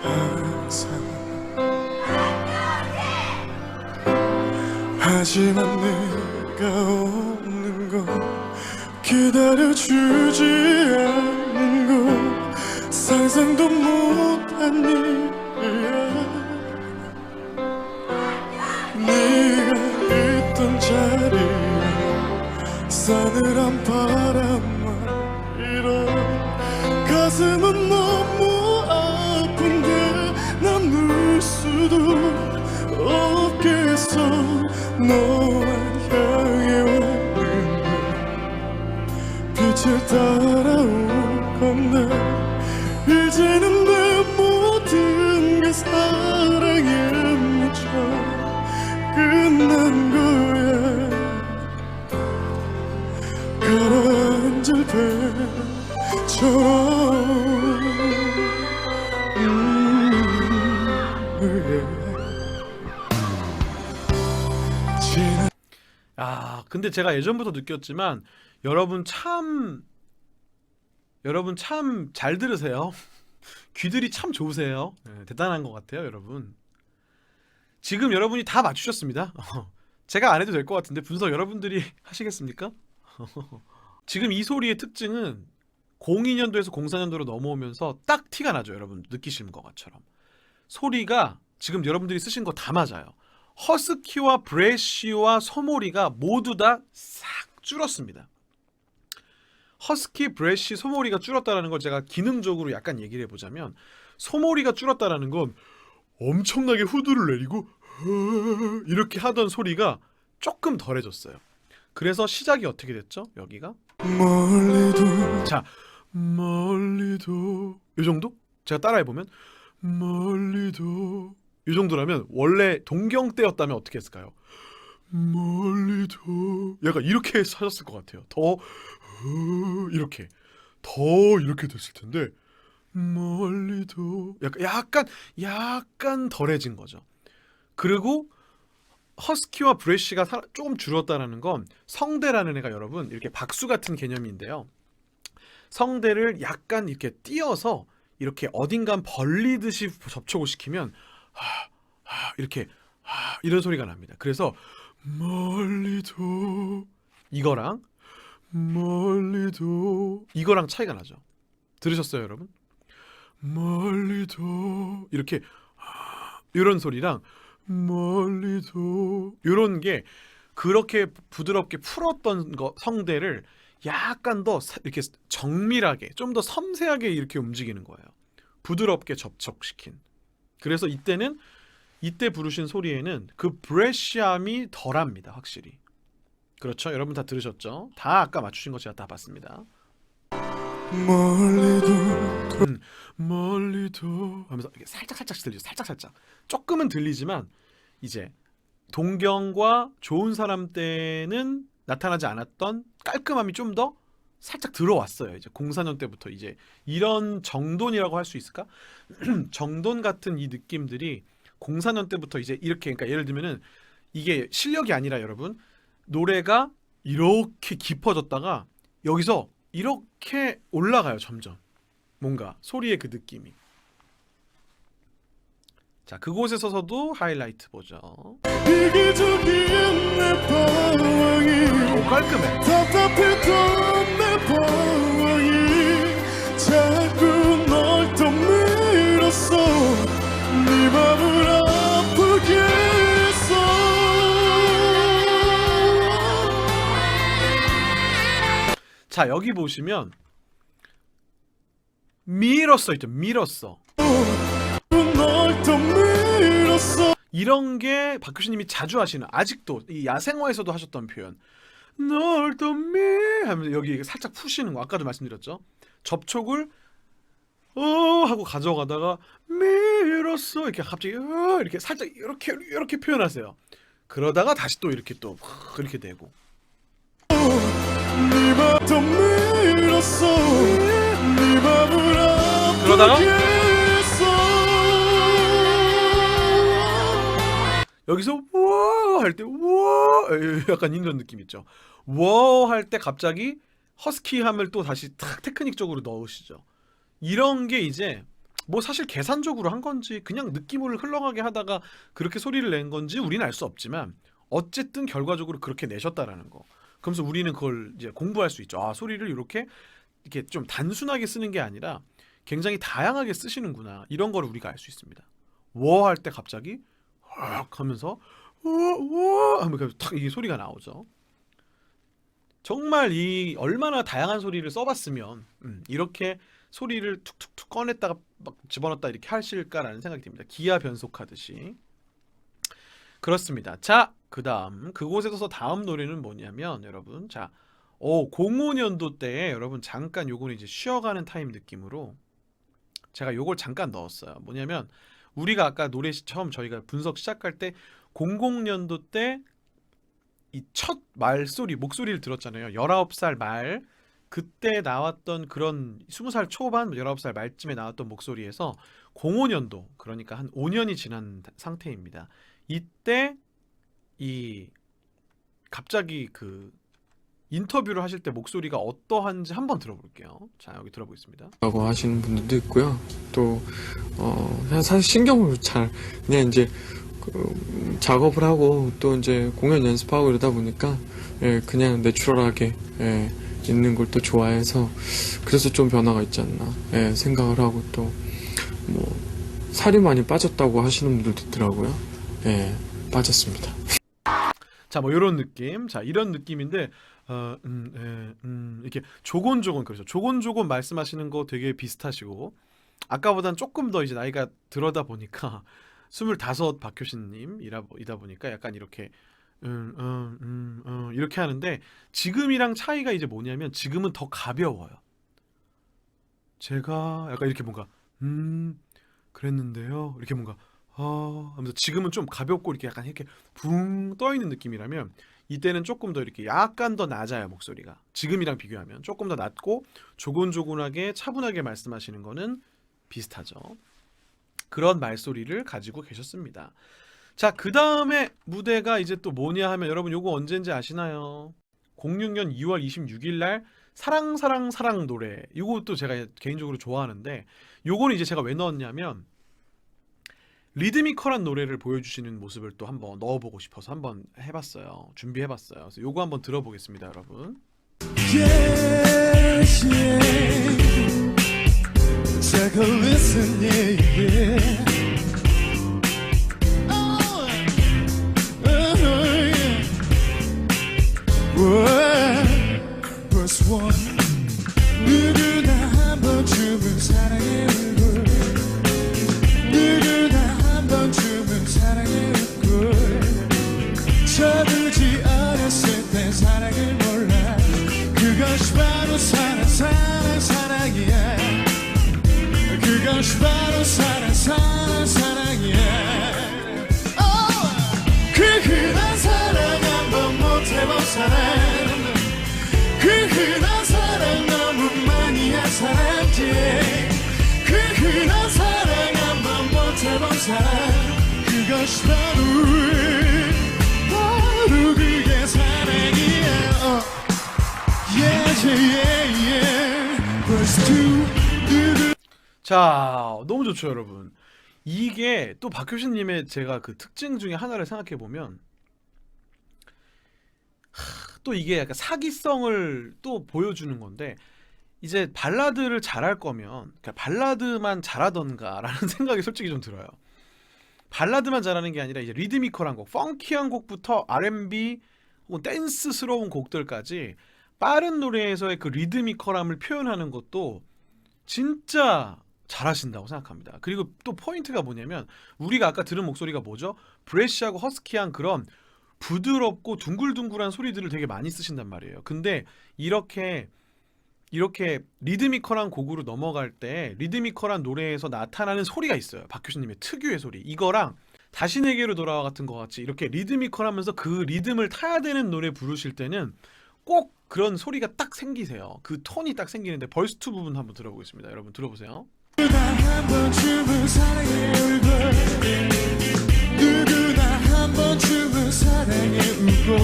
항상 하지만 내가 없는 거 기다려주지 않는 거 상상도 못한 일이야 네가 있던 자리에 싸늘한 바람만 일어 가슴은 너무 아픈데 난 울 수도 없겠어 너만 향해 왔는데 빛을 따라올 건데 이제는 내 모든 게 사랑에 묻혀 끝난 거야 가라앉을 배처럼
아 근데 제가 예전부터 느꼈지만 여러분 참 잘 들으세요. 귀들이 참 좋으세요. 네, 대단한 것 같아요 여러분. 지금 여러분이 다 맞추셨습니다. 제가 안 해도 될 것 같은데 분석 여러분들이 하시겠습니까? 지금 이 소리의 특징은 02년도에서 04년도로 넘어오면서 딱 티가 나죠. 여러분 느끼시는 것처럼 소리가 지금 여러분들이 쓰신 거 다 맞아요. 허스키와 브래쉬와 소모리가 모두 다 싹 줄었습니다. 허스키, 브래쉬, 소모리가 줄었다는 걸 제가 기능적으로 약간 얘기를 해보자면 소모리가 줄었다는 건 엄청나게 후두를 내리고 이렇게 하던 소리가 조금 덜해졌어요. 그래서 시작이 어떻게 됐죠? 여기가
멀리도
자 멀리도 이 정도? 제가 따라해보면 멀리도 이 정도라면 원래 동경 때였다면 어떻게 했을까요? 멀리도 약간 이렇게 하셨을 것 같아요. 이렇게 됐을 텐데 멀리도 약간 덜해진 거죠. 그리고 허스키와 브래쉬가 조금 줄었다라는 건 성대라는 애가 여러분 이렇게 박수 같은 개념인데요. 성대를 약간 이렇게 띄어서 이렇게 어딘가 벌리듯이 접촉을 시키면 이렇게 이런 소리가 납니다. 그래서 멀리도 이거랑 멀리도 이거랑 차이가 나죠. 들으셨어요, 여러분? 멀리도 이렇게 이런 소리랑 멀리도 이런 게 그렇게 부드럽게 풀었던 성대를 약간 더 이렇게 정밀하게 좀 더 섬세하게 이렇게 움직이는 거예요. 부드럽게 접촉시킨. 그래서 이때 부르신 소리에는 그 브레쉬함이 덜합니다. 확실히. 그렇죠? 여러분 다 들으셨죠? 다 아까 맞추신 거 제가 다 봤습니다. 멀리도 하면서 이게 살짝씩 들리죠. 살짝 조금은 들리지만 이제 동경과 좋은 사람 때는 나타나지 않았던 깔끔함이 좀 더 살짝 들어왔어요. 이제 04년 때부터 이제 이런 정돈이라고 할 수 있을까? 정돈 같은 이 느낌들이 04년 때부터 이제 이렇게, 그러니까 예를 들면은 이게 실력이 아니라 여러분 노래가 이렇게 깊어졌다가 여기서 이렇게 올라가요. 점점 뭔가 소리의 그 느낌이. 자, 그곳에 서서도 하이라이트 보죠.
이기적인 내 방황이
오, 깔끔해.
답답했던 내 방황이 자꾸 널 또 밀었어 네 맘을 아프게 했어
자, 여기 보시면 밀었어 있죠. 밀었어.
널 또 밀었어
이런 게 박효신님이 자주 하시는, 아직도 이 야생화에서도 하셨던 표현. 널 또 하면서 여기 살짝 푸시는 거 아까도 말씀드렸죠. 접촉을 하고 가져가다가 밀었어 이렇게 갑자기 이렇게 살짝 이렇게 표현하세요. 그러다가 다시 또 이렇게 또 그렇게 되고.
네 맘 또 밀었어 네 맘을
그러다가
아프게 했어
여기서 워 할 때 워 약간 이런 느낌 있죠. 워 할 때 갑자기 허스키함을 또 다시 탁 테크닉적으로 넣으시죠. 이런 게 이제 뭐 사실 계산적으로 한 건지 그냥 느낌을 흘러가게 하다가 그렇게 소리를 낸 건지 우리는 알 수 없지만 어쨌든 결과적으로 그렇게 내셨다라는 거. 그러면서 우리는 그걸 이제 공부할 수 있죠. 아, 소리를 이렇게 좀 단순하게 쓰는 게 아니라 굉장히 다양하게 쓰시는구나. 이런 걸 우리가 알 수 있습니다. 워 할 때 갑자기 확 하면서 하면 탁 이게 소리가 나오죠. 정말 이 얼마나 다양한 소리를 써봤으면 이렇게 소리를 툭툭툭 꺼냈다가 막 집어넣었다 이렇게 하실까라는 생각이 듭니다. 기아 변속하듯이. 그렇습니다. 자, 그다음 그곳에서 다음 노래는 뭐냐면 여러분, 자, 05년도 때 여러분 잠깐 요거는 이제 쉬어가는 타임 느낌으로 제가 요걸 잠깐 넣었어요. 뭐냐면 우리가 아까 노래 처음 저희가 분석 시작할 때 00년도 때 이 첫 말소리 목소리를 들었잖아요. 19살 말 그때 나왔던 그런 20살 초반 19살 말쯤에 나왔던 목소리에서 05년도 그러니까 한 5년이 지난 상태입니다. 이때 이 갑자기 그 인터뷰를 하실 때 목소리가 어떠한지 한번 들어볼게요. 자, 여기 들어보겠습니다.
라고 하시는 분들도 있고요. 또 그냥 사실 신경을 잘 그냥 이제 작업을 하고 또 이제 공연 연습하고 이러다 보니까 그냥 내추럴하게 있는 걸 또 좋아해서 그래서 좀 변화가 있지 않나 생각을 하고 또 뭐 살이 많이 빠졌다고 하시는 분들도 있더라고요. 빠졌습니다.
자, 뭐 이런 느낌. 자, 이런 느낌인데 이렇게 조곤조곤 그렇죠. 조곤조곤 말씀하시는 거 되게 비슷하시고 아까보단 조금 더 이제 나이가 들어다 보니까 25 박효신님이다 보니까 약간 이렇게 이렇게 하는데 지금이랑 차이가 이제 뭐냐면 지금은 더 가벼워요. 제가 약간 이렇게 뭔가 그랬는데요. 이렇게 뭔가 하면서 지금은 좀 가볍고 이렇게 약간 이렇게 붕 떠 있는 느낌이라면 이때는 조금 더 이렇게 약간 더 낮아요. 목소리가 지금이랑 비교하면 조금 더 낮고 조곤조곤하게 차분하게 말씀하시는 거는 비슷하죠. 그런 말소리를 가지고 계셨습니다. 자, 그 다음에 무대가 이제 또 뭐냐 하면 여러분 요거 언제인지 아시나요? 06년 2월 26일 날 사랑 사랑 사랑 노래. 요것도 제가 개인적으로 좋아하는데 요거는 이제 제가 왜 넣었냐면 리드미컬한 노래를 보여주시는 모습을 또 한번 넣어보고 싶어서 한번 해봤어요. 준비해봤어요. 그래서 요거 한번 들어보겠습니다, 여러분.
Yes, yeah. Take a listen, yeah, yeah. Oh, yeah. Verse 1. 누구나 한 번쯤은 사랑에 울고 누구나 한 번쯤은 사랑에 웃고 서두지 어렸을 때 사랑을 몰라 그것이 바로 사랑 사랑 사랑이야 그것이 바로 사랑 사랑 사랑이야 그 흔한 사랑 한번 못 해본 사람 그 흔한 사랑 너무 많이 한 사람지 그 흔한 사랑 한번 못 해본 사람 그것이 바로 그게 사랑이야 Yeah, yeah, yeah. Verse 2.
자, 너무 좋죠, 여러분. 이게 또 박효신님의 제가 그 특징 중에 하나를 생각해 보면 또 이게 약간 사기성을 또 보여주는 건데 이제 발라드를 잘할 거면 그러니까 발라드만 잘하던가라는 생각이 솔직히 좀 들어요. 발라드만 잘하는 게 아니라 이제 리드미컬한 곡, 펑키한 곡부터 R&B 혹은 댄스스러운 곡들까지 빠른 노래에서의 그 리드미컬함을 표현하는 것도 진짜 잘하신다고 생각합니다. 그리고 또 포인트가 뭐냐면 우리가 아까 들은 목소리가 뭐죠? 브레쉬하고 허스키한 그런 부드럽고 둥글둥글한 소리들을 되게 많이 쓰신단 말이에요. 근데 이렇게 리드미컬한 곡으로 넘어갈 때 리드미컬한 노래에서 나타나는 소리가 있어요. 박효신님의 특유의 소리. 이거랑 다시 내게로 돌아와 같은 것 같이 이렇게 리드미컬하면서 그 리듬을 타야 되는 노래 부르실 때는 꼭 그런 소리가 딱 생기세요. 그 톤이 딱 생기는데 벌스 2 부분 한번 들어보겠습니다. 여러분 들어보세요.
누구나 한 번쯤은 사랑에 울고 누구나 한 번쯤은 사랑에 울고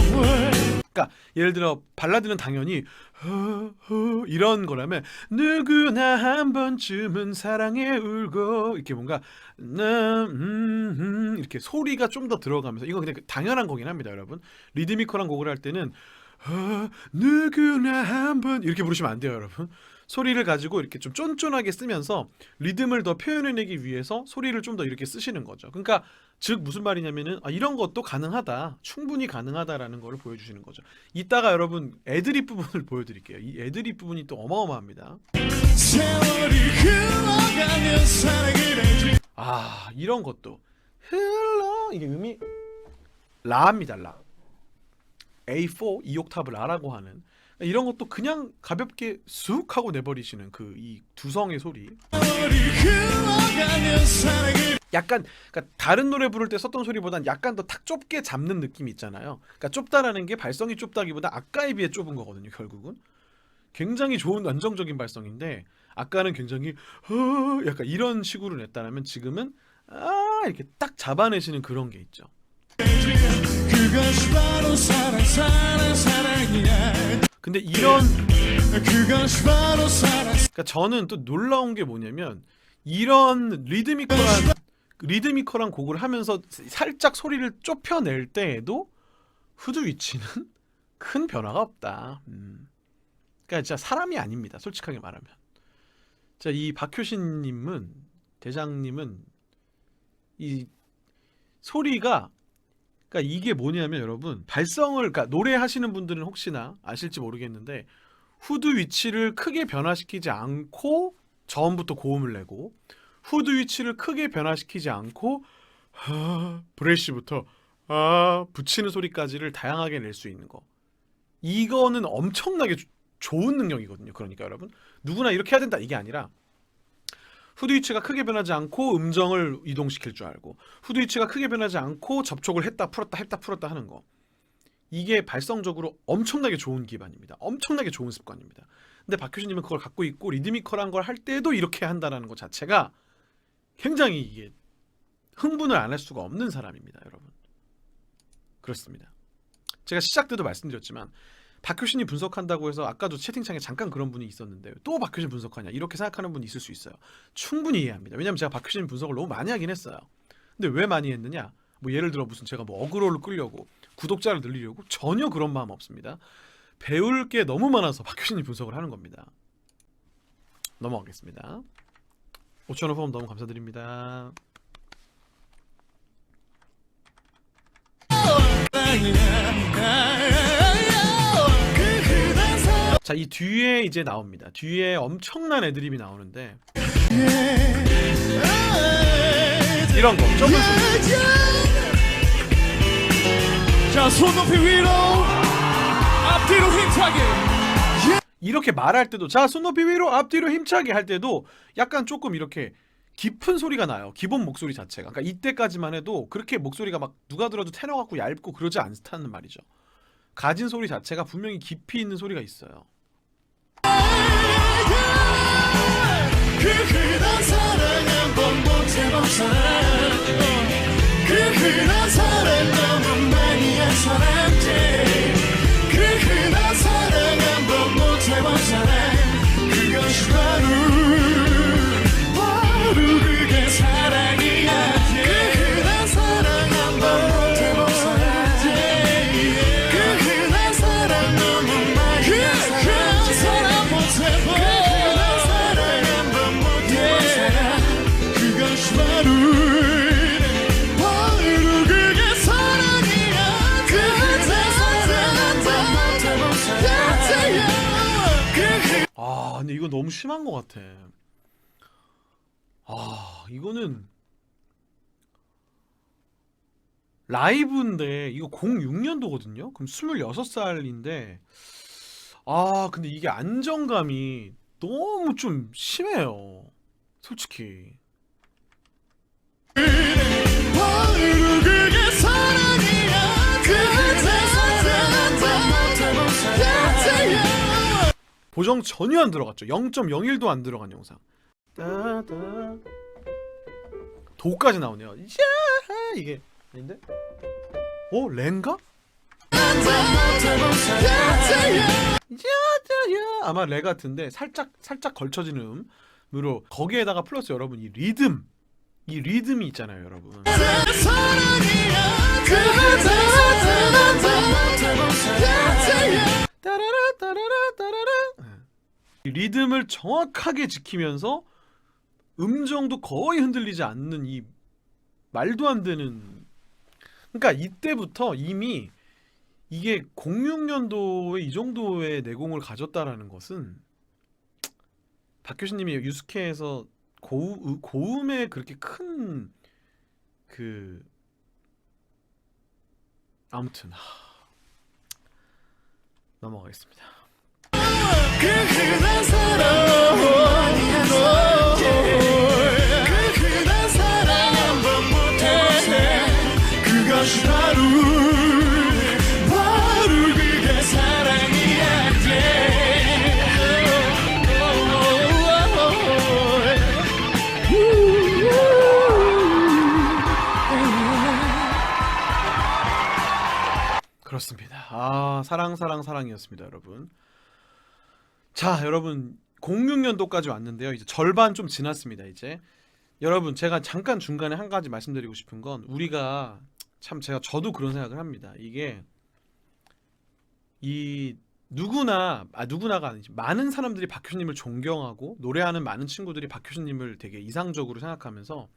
그러니까 예를 들어 발라드는 당연히 이런 거라면 누구나 한 번쯤은 사랑에 울고 이렇게 뭔가 이렇게 소리가 좀 더 들어가면서 이거 그냥 당연한 거긴 합니다, 여러분. 리드미컬한 곡을 할 때는 누구나 한 번 이렇게 부르시면 안 돼요, 여러분. 소리를 가지고 이렇게 좀 쫀쫀하게 쓰면서 리듬을 더 표현해내기 위해서 소리를 좀 더 이렇게 쓰시는 거죠. 그러니까 즉 무슨 말이냐면은 이런 것도 가능하다, 충분히 가능하다라는 거를 보여주시는 거죠. 이따가 여러분 애드립 부분을 보여드릴게요. 이 애드립 부분이 또 어마어마합니다.
세월이 흘러가면 사랑을 해지
이런 것도 흘러 이게 음이 라입니다, 라. A4 2옥타브 라라고 하는 이런 것도 그냥 가볍게 쑥 하고 내버리시는 그 이 두성의 소리.
세월이 흘러가면 사랑을
약간 그러니까 다른 노래 부를 때 썼던 소리보단 약간 더 탁 좁게 잡는 느낌이 있잖아요. 그러니까 좁다라는 게 발성이 좁다기보다 아까에 비해 좁은 거거든요. 결국은 굉장히 좋은 안정적인 발성인데 아까는 굉장히 약간 이런 식으로 냈다라면 지금은 이렇게 딱 잡아내시는 그런 게 있죠.
그것이 바로 사랑 사랑 사랑이야
근데 이런
그것이 바로 사랑
그러니까 저는 또 놀라운 게 뭐냐면 이런 리드미컬한 곡을 하면서 살짝 소리를 좁혀낼 때에도 후드 위치는 큰 변화가 없다. 그러니까 진짜 사람이 아닙니다. 솔직하게 말하면. 자, 이 박효신님은 대장님은 이 소리가 그러니까 이게 뭐냐면 여러분 발성을 그러니까 노래하시는 분들은 혹시나 아실지 모르겠는데 후드 위치를 크게 변화시키지 않고 저음부터 고음을 내고 후드 위치를 크게 변화시키지 않고 브레쉬부터 붙이는 소리까지를 다양하게 낼 수 있는 거. 이거는 엄청나게 좋은 능력이거든요. 그러니까 여러분 누구나 이렇게 해야 된다 이게 아니라 후드 위치가 크게 변하지 않고 음정을 이동시킬 줄 알고 후드 위치가 크게 변하지 않고 접촉을 했다 풀었다 하는 거. 이게 발성적으로 엄청나게 좋은 기반입니다. 엄청나게 좋은 습관입니다. 근데 박효신님은 그걸 갖고 있고 리드미컬한 걸 할 때도 이렇게 한다는 것 자체가 굉장히 이게 흥분을 안 할 수가 없는 사람입니다, 여러분. 그렇습니다. 제가 시작 때도 말씀드렸지만 박효신이 분석한다고 해서 아까도 채팅창에 잠깐 그런 분이 있었는데 또 박효신 분석하냐 이렇게 생각하는 분이 있을 수 있어요. 충분히 이해합니다. 왜냐면 제가 박효신 분석을 너무 많이 하긴 했어요. 근데 왜 많이 했느냐? 뭐 예를 들어 무슨 제가 뭐 어그로를 끌려고 구독자를 늘리려고 전혀 그런 마음 없습니다. 배울 게 너무 많아서 박효신이 분석을 하는 겁니다. 넘어가겠습니다. 5,000원 후원 너무 감사드립니다. 자, 이 뒤에 이제 나옵니다. 뒤에 엄청난 애드립이 나오는데 이런 거 점을
자, 손 높이 위로 앞뒤로 힘차게.
이렇게 말할 때도 자, 손 높이 위로 앞뒤로 힘차게 할 때도 약간 조금 이렇게 깊은 소리가 나요. 기본 목소리 자체가. 그러니까 이때까지만 해도 그렇게 목소리가 막 누가 들어도 테너 같고 얇고 그러지 않다는 말이죠. 가진 소리 자체가 분명히 깊이 있는 소리가 있어요.
그 흔한 사랑 한번 못 해본 사람, 그 흔한 사랑 너무 많이 한 사람들, 그 흔한 사랑 한번 못 해본 사람, 그것이 바로 그게 사랑이야. 그 흔한 사랑 한번 못 해본 사람들, 그 흔한 사랑 너무 많이 한 사람 못 해본
근데 이거 너무 심한 것 같아. 이거는 라이브인데 이거 06년도거든요. 그럼 26살인데 근데 이게 안정감이 너무 좀 심해요. 솔직히. 보정 전혀 안 들어갔죠. 0.01도 안 들어간 영상. 도까지 나오네요. 이게 아닌데? 렌가? 아마 레 같은데 살짝 걸쳐지는 음으로 거기에다가 플러스 여러분 이 리듬이 있잖아요, 여러분. 이 리듬을 정확하게 지키면서 음정도 거의 흔들리지 않는 이 말도 안 되는. 그러니까 이때부터 이미 이게 06년도에 이 정도의 내공을 가졌다라는 것은 박효신님이 유스케에서 고음에 그렇게 큰 아무튼 넘어가겠습니다.
그 흔한 사랑 그 흔한 사랑 한번 못해 그것이 바로 그게 사랑이야.
그렇습니다. 사랑이었습니다, 여러분. 자, 여러분 06년도까지 왔는데요. 이제 절반 좀 지났습니다. 이제 여러분 제가 잠깐 중간에 한 가지 말씀드리고 싶은 건 우리가 참 저도 그런 생각을 합니다. 이게 이 누구나가 아니지 많은 사람들이 박효신님을 존경하고 노래하는 많은 친구들이 박효신님을 되게 이상적으로 생각하면서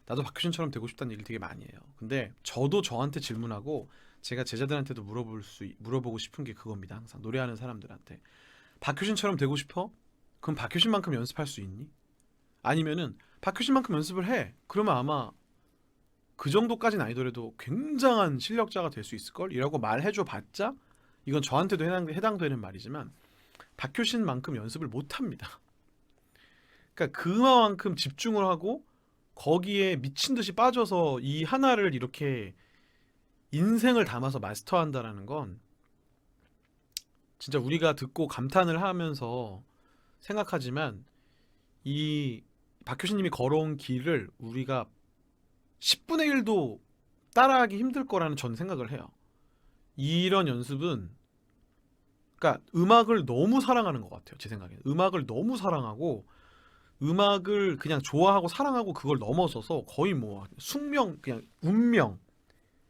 나도 박효신처럼 되고 싶다는 얘기를 되게 많이 해요. 근데 저도 저한테 질문하고 제가 제자들한테도 물어보고 싶은 게 그겁니다. 항상 노래하는 사람들한테 박효신처럼 되고 싶어? 그럼 박효신만큼 연습할 수 있니? 아니면은 박효신만큼 연습을 해. 그러면 아마 그 정도까지는 아니더라도 굉장한 실력자가 될 수 있을걸? 이라고 말해줘 봤자 이건 저한테도 해당되는 말이지만 박효신만큼 연습을 못합니다. 그러니까 그만큼 집중을 하고 거기에 미친 듯이 빠져서 이 하나를 이렇게 인생을 담아서 마스터한다라는 건 진짜 우리가 듣고 감탄을 하면서 생각하지만 이 박효신님이 걸어온 길을 우리가 10분의 1도 따라하기 힘들 거라는 전 생각을 해요. 이런 연습은 그러니까 음악을 너무 사랑하는 것 같아요. 제 생각에는 음악을 너무 사랑하고 음악을 그냥 좋아하고 사랑하고 그걸 넘어서서 거의 뭐 숙명 그냥 운명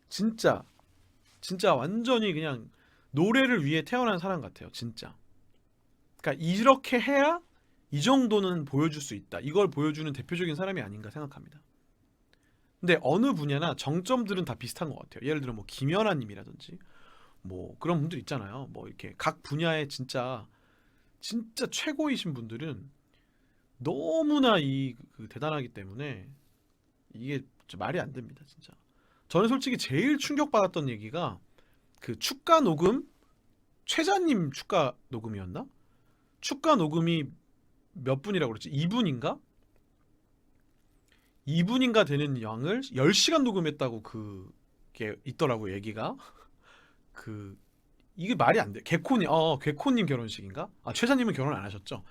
진짜 완전히 그냥 노래를 위해 태어난 사람 같아요. 진짜. 그러니까 이렇게 해야 이 정도는 보여줄 수 있다. 이걸 보여주는 대표적인 사람이 아닌가 생각합니다. 근데 어느 분야나 정점들은 다 비슷한 것 같아요. 예를 들어 뭐 김연아님이라든지 뭐 그런 분들 있잖아요. 뭐 이렇게 각 분야에 진짜 최고이신 분들은 너무나 그 대단하기 때문에 이게 진짜 말이 안 됩니다. 진짜. 저는 솔직히 제일 충격받았던 얘기가 그 축가 녹음 최자님 축가 녹음이었나? 축가 녹음이 몇 분이라고 그랬지? 2분인가? 2분인가 되는 양을 10시간 녹음했다고 그게 있더라고 얘기가. 이게 말이 안 돼. 개코님 결혼식인가? 아, 최자님은 결혼 안 하셨죠?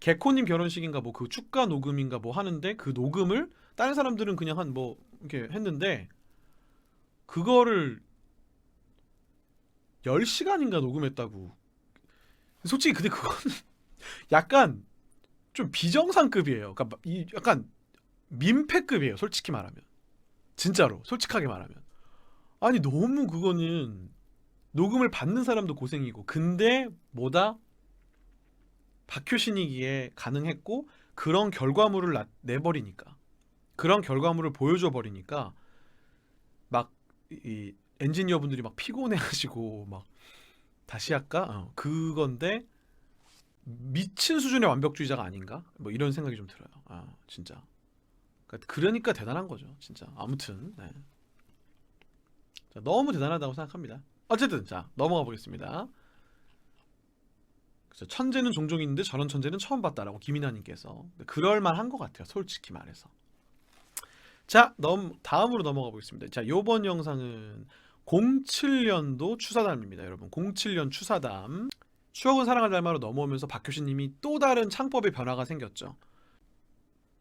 개코님 결혼식인가 뭐 그 축가 녹음인가 뭐 하는데 그 녹음을 다른 사람들은 그냥 한 뭐 이렇게 했는데 그거를 10시간인가 녹음했다고. 솔직히 근데 그거는 약간 좀 비정상급이에요. 그러니까 약간 민폐급이에요. 솔직히 말하면. 진짜로 솔직하게 말하면. 아니 너무 그거는 녹음을 받는 사람도 고생이고 근데 뭐다? 박효신이기에 가능했고 그런 결과물을 내버리니까 그런 결과물을 보여줘 버리니까 막 이 엔지니어분들이 막 피곤해하시고 막 다시 할까? 그건데 미친 수준의 완벽주의자가 아닌가? 뭐 이런 생각이 좀 들어요. 아 진짜. 그러니까 대단한 거죠. 진짜. 아무튼 네. 자, 너무 대단하다고 생각합니다. 어쨌든 자 넘어가 보겠습니다. 천재는 종종 있는데 저런 천재는 처음 봤다라고 김이나님께서 그럴만한 것 같아요. 솔직히 말해서. 자 다음으로 넘어가 보겠습니다. 자 요번 영상은 07년도 추사담입니다. 여러분 07년 추사담 추억은 사랑을 닮아로 넘어오면서 박효신님이 또 다른 창법의 변화가 생겼죠.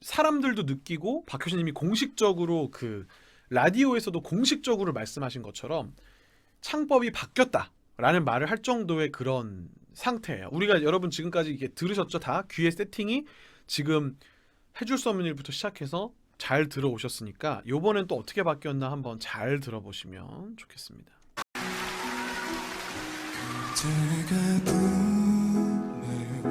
사람들도 느끼고 박효신님이 공식적으로 그 라디오에서도 공식적으로 말씀하신 것처럼 창법이 바뀌었다라는 말을 할 정도의 그런 상태예요. 우리가 여러분 지금까지 이게 들으셨죠? 다 귀의 세팅이 지금 해줄 수 없는 일부터 시작해서 잘 들어오셨으니까 요번엔 또 어떻게 바뀌었나 한번 잘 들어보시면 좋겠습니다.
그대가 웃네요.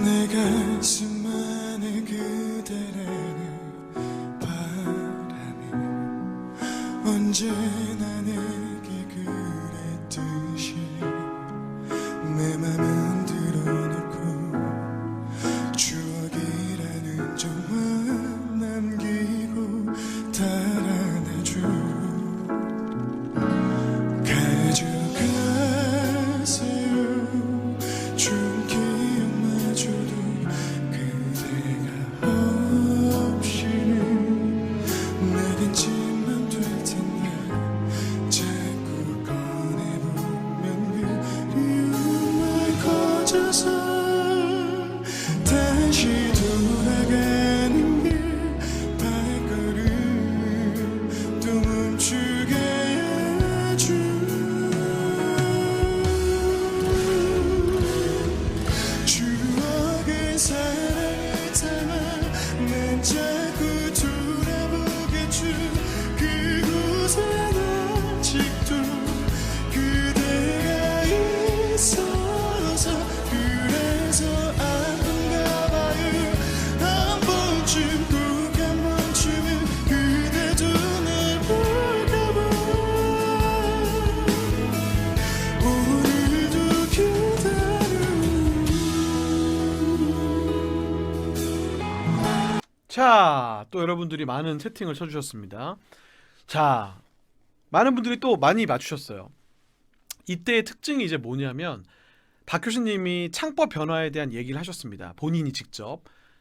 내 가슴 안에 그대라는 바람이 언제나 내게 그랬듯이 내 맘은 들어놓고 추억이라는 점만 남기고 달아나줘. 가져가세요. 좋은 기억마저도 그대가 없이는 내겐 찜만 될 텐데 자꾸 꺼내보면 그리움을 거져서 다시 돌아가는 길 발걸음 또 멈추게 해줘. 추억의 사랑을 담아 난 자꾸 돌아보겠죠. 그곳에 아직도 그대가 있어서 그래서 아픈가 봐요. 한 번쯤 꼭 한 번쯤은 그대도 날 볼까봐 오늘도 기다려.
자, 또 여러분들이 많은 채팅을 쳐주셨습니다. 자, 많은 분들이 또 많이 맞추셨어요. 이때의 특징이 이제 뭐냐면 박효신님이 창법 변화에 대한 얘기를 하셨습니다. 본인이 직접.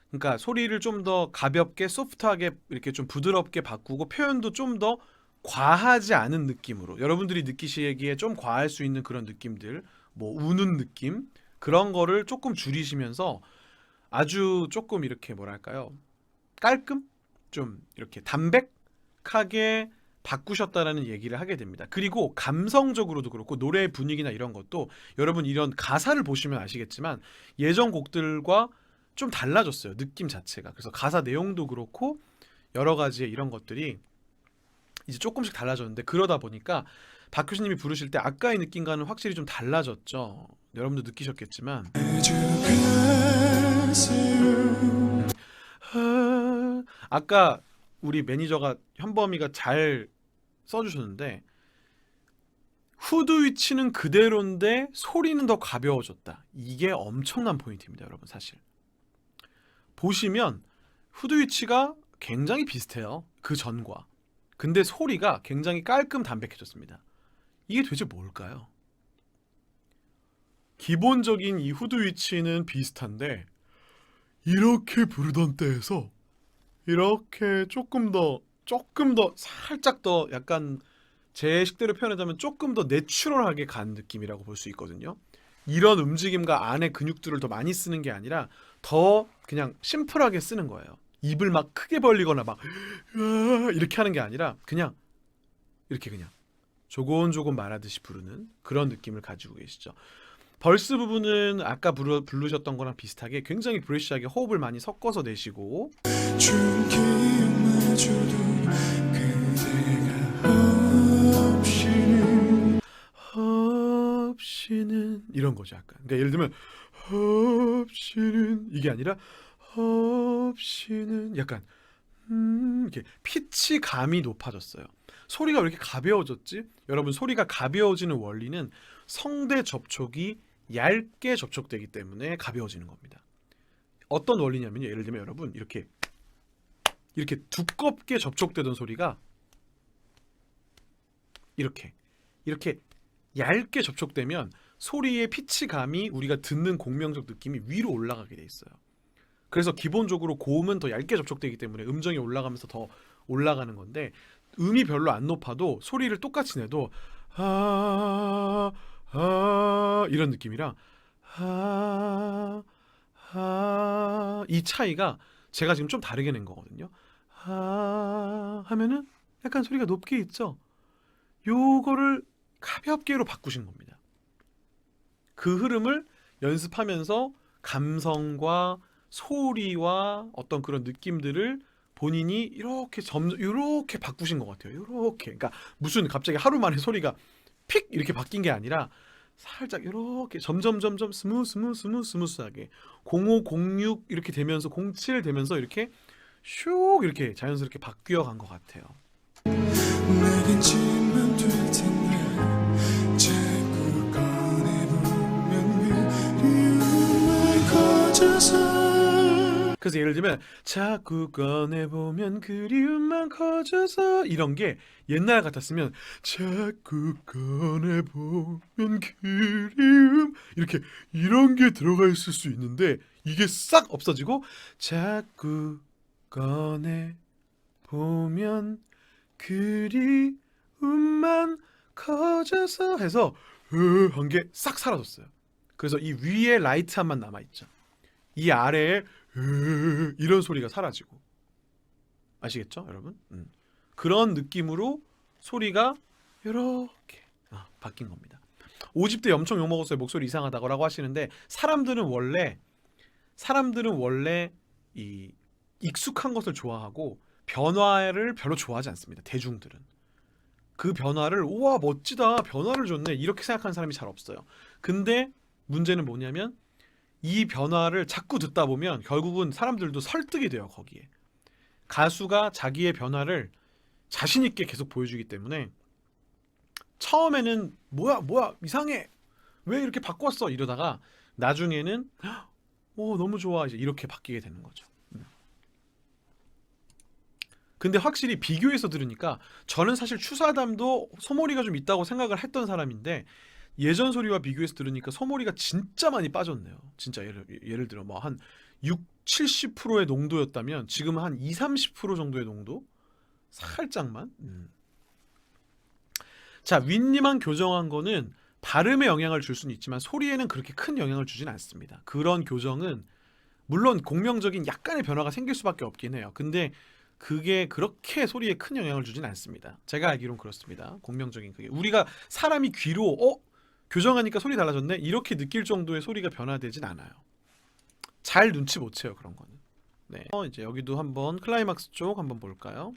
그러니까 소리를 좀 더 가볍게 소프트하게 이렇게 좀 부드럽게 바꾸고 표현도 좀 더 과하지 않은 느낌으로 여러분들이 느끼시기에 좀 과할 수 있는 그런 느낌들 뭐 우는 느낌 그런 거를 조금 줄이시면서 아주 조금 이렇게 뭐랄까요? 깔끔? 좀 이렇게 담백하게 바꾸셨다라는 얘기를 하게 됩니다. 그리고 감성적으로도 그렇고 노래 분위기나 이런 것도 여러분 이런 가사를 보시면 아시겠지만 예전 곡들과 좀 달라졌어요. 느낌 자체가. 그래서 가사 내용도 그렇고 여러 가지의 이런 것들이 이제 조금씩 달라졌는데 그러다 보니까 박효신님이 부르실 때 아까의 느낌과는 확실히 좀 달라졌죠. 여러분도 느끼셨겠지만 아까 우리 매니저가 현범이가 잘 써주셨는데 후드 위치는 그대로인데 소리는 더 가벼워졌다. 이게 엄청난 포인트입니다, 여러분. 사실 보시면 후드 위치가 굉장히 비슷해요, 그 전과. 근데 소리가 굉장히 깔끔 담백해졌습니다. 이게 도대체 뭘까요? 기본적인 이 후드 위치는 비슷한데 이렇게 부르던 때에서 이렇게 조금 더 살짝 더 약간 제 식대로 표현하자면 조금 더 내추럴하게 간 느낌이라고 볼 수 있거든요. 이런 움직임과 안의 근육들을 더 많이 쓰는 게 아니라 더 그냥 심플하게 쓰는 거예요. 입을 막 크게 벌리거나 막 이렇게 하는 게 아니라 그냥 이렇게 그냥 조곤조곤 말하듯이 부르는 그런 느낌을 가지고 계시죠. 벌스 부분은 아까 부르셨던 거랑 비슷하게 굉장히 브레시하게 호흡을 많이 섞어서 내시고
좋은 기억마저도 그대가
없이는 이런 거죠. 약간 그러니까 예를 들면 없이는 이게 아니라 없이는 약간 이렇게 피치 감이 높아졌어요. 소리가 왜 이렇게 가벼워졌지? 여러분 소리가 가벼워지는 원리는 성대 접촉이 얇게 접촉되기 때문에 가벼워지는 겁니다. 어떤 원리냐면요. 예를 들면 여러분 이렇게 두껍게 접촉되던 소리가 이렇게 얇게 접촉되면 소리의 피치감이 우리가 듣는 공명적 느낌이 위로 올라가게 돼 있어요. 그래서 기본적으로 고음은 더 얇게 접촉되기 때문에 음정이 올라가면서 더 올라가는 건데 음이 별로 안 높아도 소리를 똑같이 내도 이런 느낌이라 이 차이가 제가 지금 좀 다르게 낸 거거든요. 하면은 약간 소리가 높게 있죠. 요거를 가볍게로 바꾸신 겁니다. 그 흐름을 연습하면서 감성과 소리와 어떤 그런 느낌들을 본인이 이렇게 이렇게 바꾸신 것 같아요. 이렇게. 그러니까 무슨 갑자기 하루 만에 소리가 픽 이렇게 바뀐 게 아니라 살짝 이렇게 점점 스무스하게 0506 이렇게 되면서 07 되면서 이렇게 슉 이렇게 자연스럽게 바뀌어 간 것 같아요.
내겐 짐만 될 텐데 자꾸 꺼내보면 그리움만 커져서
그래서 예를 들면 자꾸 꺼내보면 그리움만 커져서 이런 게 옛날 같았으면 자꾸 꺼내보면 그리움 이렇게 이런 게 들어가 있을 수 있는데 이게 싹 없어지고 자꾸 꺼내보면 그리움만 커져서 해서 한 게 싹 사라졌어요. 그래서 이 위에 라이트함만 남아있죠. 이 아래에 이런 소리가 사라지고 아시겠죠 여러분? 그런 느낌으로 소리가 이렇게 바뀐 겁니다. 5집 때 엄청 욕먹었어요. 목소리 이상하다고 라고 하시는데 사람들은 원래 이 익숙한 것을 좋아하고 변화를 별로 좋아하지 않습니다. 대중들은 그 변화를 우와 멋지다 변화를 줬네 이렇게 생각하는 사람이 잘 없어요. 근데 문제는 뭐냐면 이 변화를 자꾸 듣다 보면 결국은 사람들도 설득이 돼요. 거기에 가수가 자기의 변화를 자신 있게 계속 보여주기 때문에 처음에는 뭐야 이상해 왜 이렇게 바꿨어 이러다가 나중에는 오 너무 좋아 이제 이렇게 바뀌게 되는 거죠. 근데 확실히 비교해서 들으니까 저는 사실 추사담도 소몰이가 좀 있다고 생각을 했던 사람인데 예전 소리와 비교해서 들으니까 소몰이가 진짜 많이 빠졌네요. 진짜 예를 들어 뭐 한 60-70%의 농도였다면 지금은 한 20-30% 정도의 농도? 살짝만. 자 윗니만 교정한 거는 발음에 영향을 줄 수는 있지만 소리에는 그렇게 큰 영향을 주진 않습니다. 그런 교정은 물론 공명적인 약간의 변화가 생길 수밖에 없긴 해요. 근데 그게 그렇게 소리에 큰 영향을 주진 않습니다. 제가 알기론 그렇습니다. 공명적인 그게 우리가 사람이 귀로 교정하니까 소리 달라졌네 이렇게 느낄 정도의 소리가 변화되진 않아요. 잘 눈치 못 채요 그런 거는. 네. 이제 여기도 한번 클라이막스 쪽 한번 볼까요?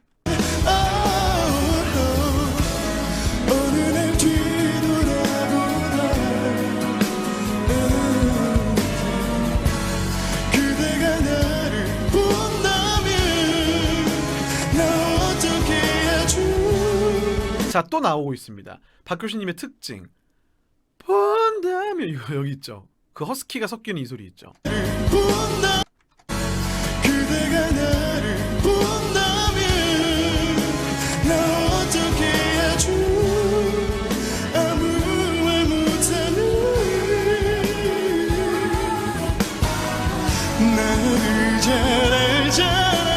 어느 날 뒤돌아보다 그대가 나를 본다면 나 어떻게 해야죠.
자, 또 나오고 있습니다. 박효신님의 특징. 본다면 이거 여기 있죠. 그 허스키가 섞이는 이 소리 있죠.
본다 그대가 나를 본다면 나 어떻게 해야죠. 아무 말 못하는 나를 잘 알잖아요.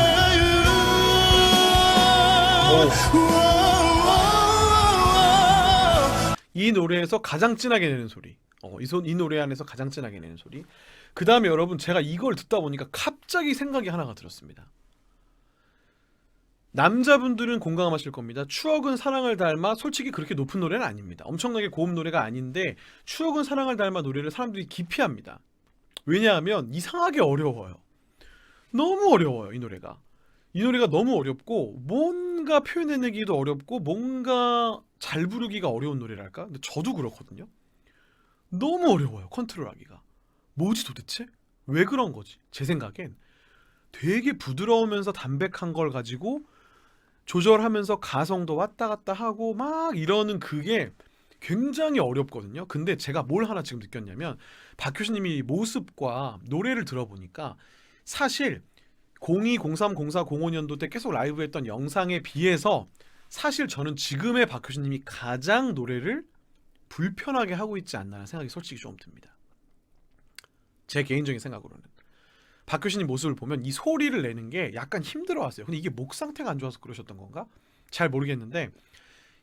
이 노래에서 가장 진하게 내는 소리. 이 노래 안에서 가장 진하게 내는 소리. 그 다음에 여러분 제가 이걸 듣다 보니까 갑자기 생각이 하나가 들었습니다. 남자분들은 공감하실 겁니다. 추억은 사랑을 닮아 솔직히 그렇게 높은 노래는 아닙니다. 엄청나게 고음 노래가 아닌데 추억은 사랑을 닮아 노래를 사람들이 기피합니다. 왜냐하면 이상하게 어려워요. 너무 어려워요 이 노래가. 이 노래가 너무 어렵고 뭔가 표현해내기도 어렵고 뭔가 잘 부르기가 어려운 노래랄까? 근데 저도 그렇거든요. 너무 어려워요 컨트롤하기가. 뭐지 도대체? 왜 그런 거지? 제 생각엔 되게 부드러우면서 담백한 걸 가지고 조절하면서 가성도 왔다 갔다 하고 막 이러는 그게 굉장히 어렵거든요. 근데 제가 뭘 하나 지금 느꼈냐면 박효신님이 모습과 노래를 들어보니까 사실 02, 03, 04, 05년도 때 계속 라이브 했던 영상에 비해서 사실 저는 지금의 박효신님이 가장 노래를 불편하게 하고 있지 않나라는 생각이 솔직히 좀 듭니다. 제 개인적인 생각으로는 박효신님 모습을 보면 이 소리를 내는 게 약간 힘들어왔어요. 근데 이게 목 상태가 안 좋아서 그러셨던 건가? 잘 모르겠는데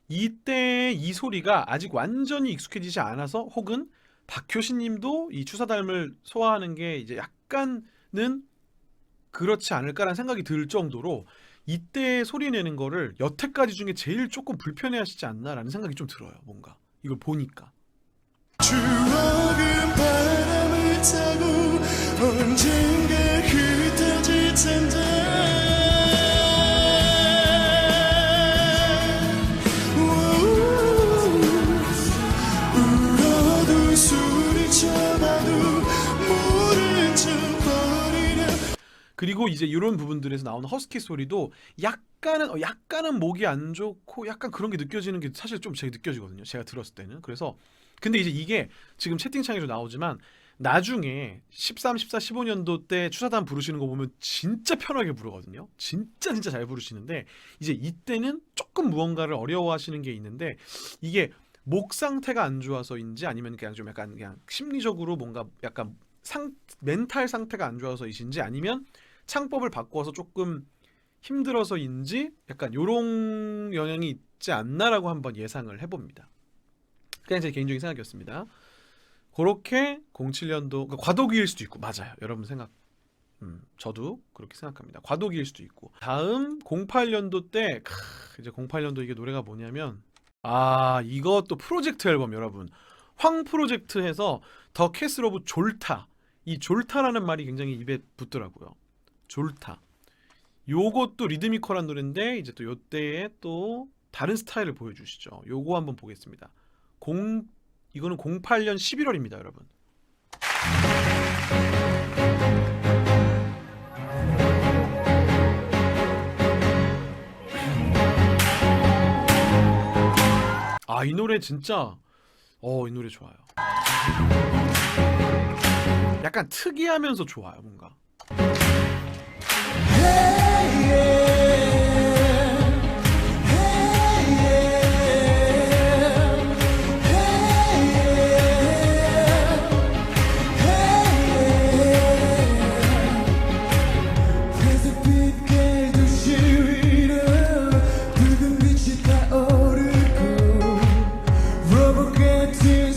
이때 이 소리가 아직 완전히 익숙해지지 않아서 혹은 박효신님도 이 추사닮을 소화하는 게 이제 약간은 그렇지 않을까라는 생각이 들 정도로 이때 소리 내는 거를 여태까지 중에 제일 조금 불편해하시지 않나라는 생각이 좀 들어요. 뭔가 이걸 보니까.
추억은 바람을 타고 언젠가 흩어질 텐데 울어도 소리쳐봐도 모른 척 버리려.
그리고 이제 이런 부분들에서 나오는 허스키 소리도 약간은 목이 안 좋고 약간 그런 게 느껴지는 게 사실 좀 제가 느껴지거든요. 제가 들었을 때는. 그래서 근데 이제 이게 지금 채팅창에도 나오지만 나중에 13, 14, 15년도 때 추사단 부르시는 거 보면 진짜 편하게 부르거든요. 진짜 잘 부르시는데 이제 이때는 조금 무언가를 어려워하시는 게 있는데 이게 목 상태가 안 좋아서인지 아니면 그냥 좀 약간 그냥 심리적으로 뭔가 약간 멘탈 상태가 안 좋아서이신지 아니면 창법을 바꿔서 조금 힘들어서인지 약간 요런 영향이 있지 않나라고 한번 예상을 해봅니다. 그냥 제 개인적인 생각이었습니다. 그렇게 07년도 그러니까 과도기일 수도 있고 맞아요. 여러분 생각 저도 그렇게 생각합니다. 과도기일 수도 있고. 다음 08년도 때 이제 08년도 이게 노래가 뭐냐면 이것도 프로젝트 앨범 여러분. 황 프로젝트에서 더 캐슬 오브 졸타. 이 졸타라는 말이 굉장히 입에 붙더라고요. 졸타. 요것도 리드미컬한 노래인데 이제 또 요때에 또 다른 스타일을 보여주시죠. 요거 한번 보겠습니다. 이거는 08년 11월입니다, 여러분. 이 노래 진짜 이 노래 좋아요. 약간 특이하면서 좋아요, 뭔가.
붉은 빛이 타오르고 로봇 같은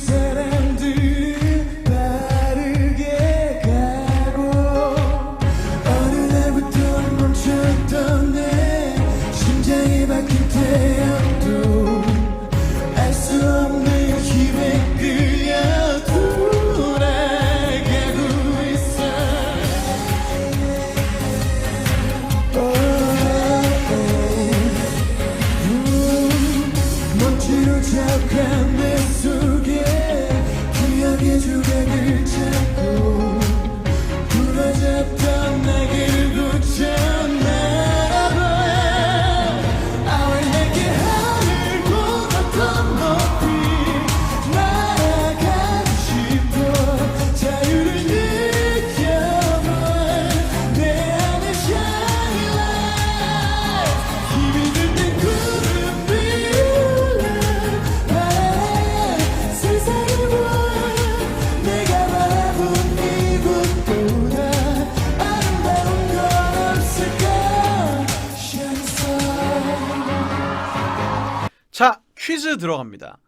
퀴즈 들어갑니다.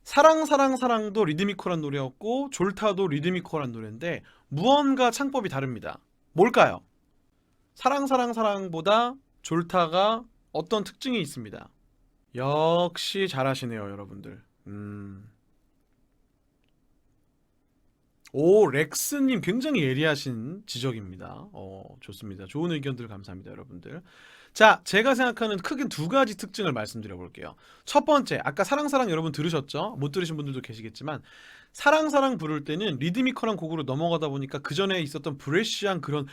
사랑 사랑 사랑도 리드미컬한 노래였고 졸타도 리드미컬한 노래인데 무언가 창법이 다릅니다. 뭘까요? 사랑 사랑 사랑보다 졸타가 어떤 특징이 있습니다. 역시 잘하시네요, 여러분들. 오, 렉스님 굉장히 예리하신 지적입니다. 좋습니다. 좋은 의견들 감사합니다, 여러분들. 자, 제가 생각하는 크게 두 가지 특징을 말씀드려 볼게요. 첫 번째, 아까 사랑사랑 여러분 들으셨죠? 못 들으신 분들도 계시겠지만 사랑사랑 부를 때는 리드미컬한 곡으로 넘어가다 보니까 그 전에 있었던 브레쉬한 그런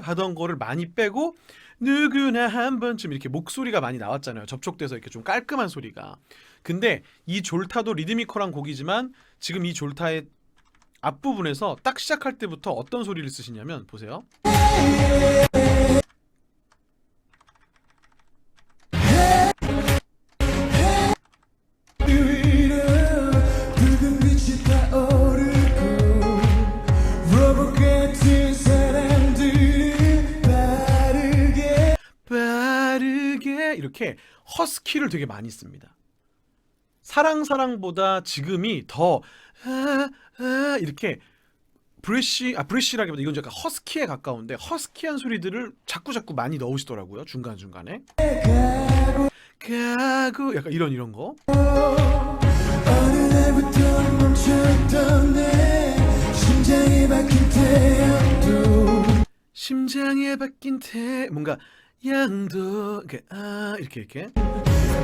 하던 거를 많이 빼고 누구나 한 번쯤 이렇게 목소리가 많이 나왔잖아요. 접촉돼서 이렇게 좀 깔끔한 소리가. 근데 이 졸타도 리드미컬한 곡이지만 지금 이 졸타의 앞부분에서 딱 시작할 때부터 어떤 소리를 쓰시냐면 보세요. 빠르게 이렇게 허스키를 되게 많이 씁니다. 사랑사랑보다 지금이 더 이렇게 브레쉬라기보다 이건 약간 허스키에 가까운데 허스키한 소리들을 자꾸 많이 넣으시더라고요. 중간중간에 가고 약간 이런 거.
어느 날부터 멈췄던 내 심장에 박힌 태양도
심장에 박힌 뭔가 양도 이렇게